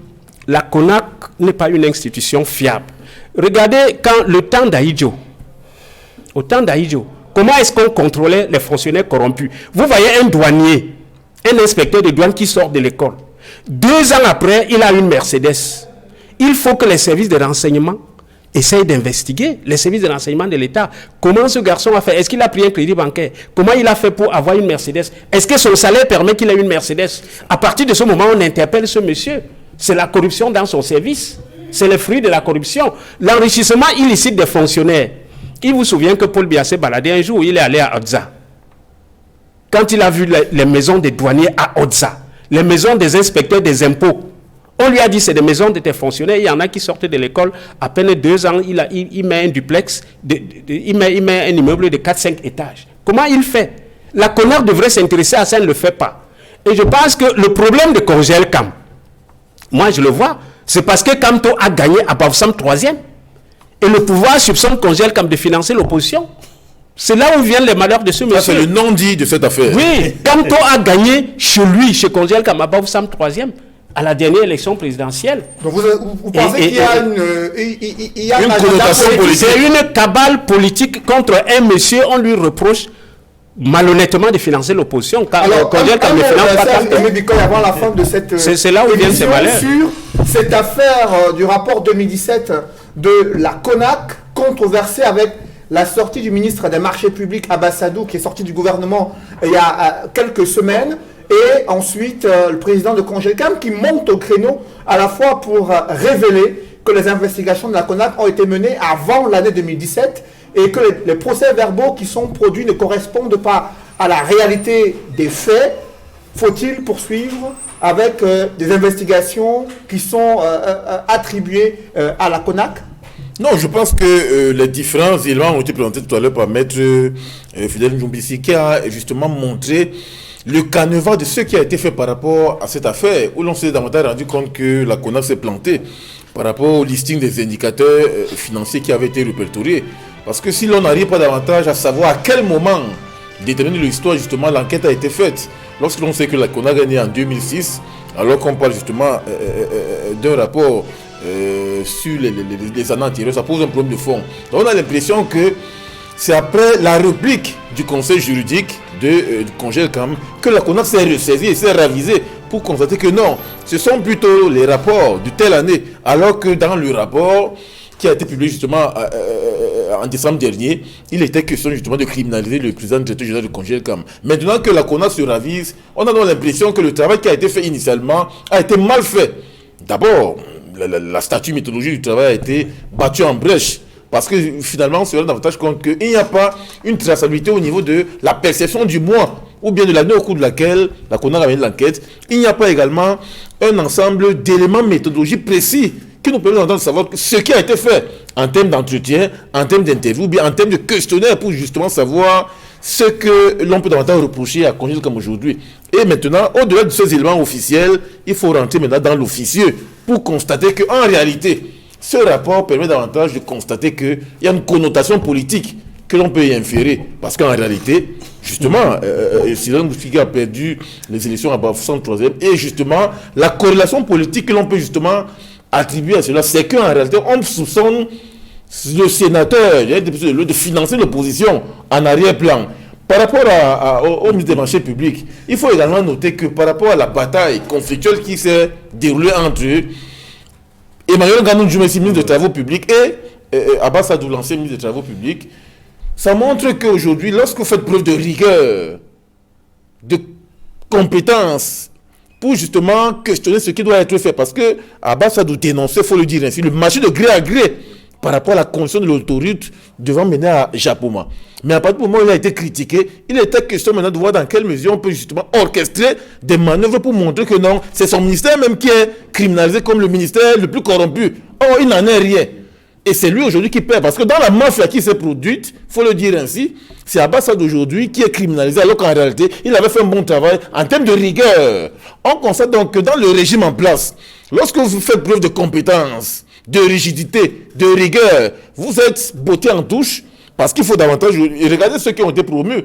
[SPEAKER 4] la CONAC n'est pas une institution fiable. Regardez quand le temps d'Ahidjo, au temps d'Ahidjo, comment est-ce qu'on contrôlait les fonctionnaires corrompus? Vous voyez un douanier, un inspecteur de douane qui sort de l'école. 2 ans après, il a une Mercedes. Il faut que les services de renseignement essayent d'investiguer, les services de renseignement de l'État. Comment ce garçon a fait? Est-ce qu'il a pris un crédit bancaire? Comment il a fait pour avoir une Mercedes? Est-ce que son salaire permet qu'il ait une Mercedes? À partir de ce moment, on interpelle ce monsieur. C'est la corruption dans son service. C'est le fruit de la corruption. L'enrichissement illicite des fonctionnaires. Il vous souvient que Paul Biya s'est baladé un jour, il est allé à Odza. Quand il a vu les maisons des douaniers à Odza, les maisons des inspecteurs des impôts, on lui a dit c'est des maisons de tes fonctionnaires. Il y en a qui sortent de l'école, à peine 2 ans, il met un duplex, il met un immeuble de 4-5 étages. Comment il fait? La CONAC devrait s'intéresser à ça, elle ne le fait pas. Et je pense que le problème de Congelcam, moi je le vois, c'est parce que Kamto a gagné à Bafoussam 3e. Et le pouvoir soupçonne Congelcam de financer l'opposition. C'est là où viennent les malheurs de ce monsieur.
[SPEAKER 3] Ça, c'est le non-dit de cette affaire.
[SPEAKER 4] Oui, Kamto a gagné chez lui, chez Congelcam, à Bafoussam 3e, à la dernière élection présidentielle.
[SPEAKER 1] Donc vous pensez qu'il y a
[SPEAKER 3] une connotation politique.
[SPEAKER 4] C'est une cabale politique contre un monsieur, on lui reproche malhonnêtement de financer l'opposition.
[SPEAKER 1] Alors,
[SPEAKER 4] Congelcam ne finance pas.
[SPEAKER 1] Avant la fin de cette
[SPEAKER 4] c'est là où viennent ces malheurs.
[SPEAKER 1] Sur cette affaire du rapport 2017 de la CONAC, controversée avec la sortie du ministre des Marchés Publics, Abbas Sadou, qui est sorti du gouvernement il y a quelques semaines, et ensuite le président de Congelcam qui monte au créneau à la fois pour révéler que les investigations de la CONAC ont été menées avant l'année 2017 et que les procès-verbaux qui sont produits ne correspondent pas à la réalité des faits. Faut-il poursuivre avec des investigations qui sont attribuées à la CONAC?
[SPEAKER 3] Non, je pense que les différents éléments ont été présentés tout à l'heure par Maître Fidèle Ndoumbissi, qui a justement montré le canevas de ce qui a été fait par rapport à cette affaire, où l'on s'est davantage rendu compte que la CONAC s'est plantée par rapport au listing des indicateurs financiers qui avaient été répertoriés. Parce que si l'on n'arrive pas davantage à savoir à quel moment déterminer l'histoire, justement, l'enquête a été faite. Lorsque l'on sait que la CONAC est née en 2006, alors qu'on parle justement d'un rapport sur les années antérieures, ça pose un problème de fond. Donc on a l'impression que c'est après la réplique du conseil juridique du Congelcam que la CONAC s'est ressaisie et s'est ravisée pour constater que non, ce sont plutôt les rapports de telle année, alors que dans le rapport qui a été publié justement en décembre dernier, il était question justement de criminaliser le président directeur général du Congelcam. Maintenant que la CONAC se ravise, on a donc l'impression que le travail qui a été fait initialement a été mal fait. D'abord, la statut méthodologique du travail a été battue en brèche. Parce que finalement, on se rend davantage compte qu'il n'y a pas une traçabilité au niveau de la perception du mois ou bien de l'année au cours de laquelle la CONAC a mené l'enquête. Il n'y a pas également un ensemble d'éléments méthodologiques précis qui nous permettent d'entendre savoir ce qui a été fait en termes d'entretien, en termes d'interview, ou bien en termes de questionnaire pour justement savoir ce que l'on peut davantage reprocher à Congelcam aujourd'hui. Et maintenant, au-delà de ces éléments officiels, il faut rentrer maintenant dans l'officieux pour constater qu'en réalité, ce rapport permet davantage de constater qu'il y a une connotation politique que l'on peut y inférer. Parce qu'en réalité, justement, Cyril Moussiki a perdu les élections à Bafoussam 3e. Et justement, la corrélation politique que l'on peut justement attribuer à cela, c'est qu'en réalité, on soupçonne le sénateur, de financer l'opposition en arrière-plan. Par rapport au ministre des Marchés publics, il faut également noter que par rapport à la bataille conflictuelle qui s'est déroulée entre Emmanuel Ganou Djoumessi, ministre des Travaux publics, et Abbas Sadou, l'ancien ministre des Travaux publics, ça montre qu'aujourd'hui, lorsque vous faites preuve de rigueur, de compétence, pour justement questionner ce qui doit être fait, parce que Abbas Sadou dénonçait, il faut le dire ainsi, le marché de gré à gré par rapport à la condition de l'autoroute devant mener à Japoma. Mais à partir du moment où il a été critiqué, il était question maintenant de voir dans quelle mesure on peut justement orchestrer des manœuvres pour montrer que non, c'est son ministère même qui est criminalisé comme le ministère le plus corrompu. Or, il n'en est rien. Et c'est lui aujourd'hui qui perd. Parce que dans la mafia qui s'est produite, il faut le dire ainsi, c'est Abbas Sadou aujourd'hui qui est criminalisé, alors qu'en réalité, il avait fait un bon travail en termes de rigueur. On constate donc que dans le régime en place, lorsque vous faites preuve de compétence, de rigidité, de rigueur, vous êtes botté en touche, parce qu'il faut davantage regarder ceux qui ont été promus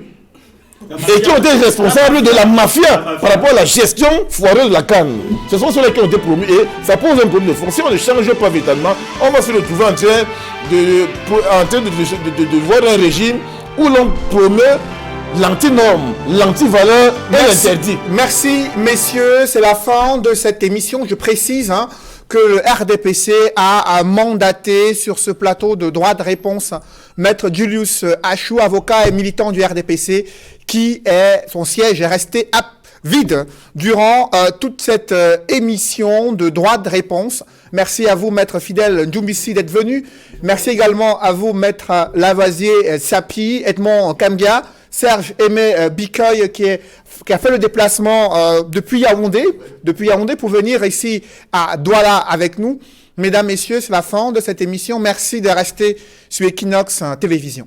[SPEAKER 3] et qui ont été responsables de la mafia par rapport à la gestion foireuse de la canne. Ce sont ceux-là qui ont été promus et ça pose un problème de fond. Si on ne change pas vitalement, on va se retrouver en train de voir un régime où l'on promeut l'antinorme, l'antivaleur et l'interdit.
[SPEAKER 1] Merci, messieurs. C'est la fin de cette émission. Je précise que le RDPC a mandaté sur ce plateau de droit de réponse Maître Julius Achou, avocat et militant du RDPC, son siège est resté vide durant toute cette émission de droit de réponse. Merci à vous, Maître Fidèle Ndjoumissi, d'être venu. Merci également à vous, Maître Lavoisier Sapi, Edmond Kambia, Serge Aimé Bicoy qui a fait le déplacement depuis Yaoundé pour venir ici à Douala avec nous. Mesdames, Messieurs, c'est la fin de cette émission. Merci de rester sur Equinox Télévision.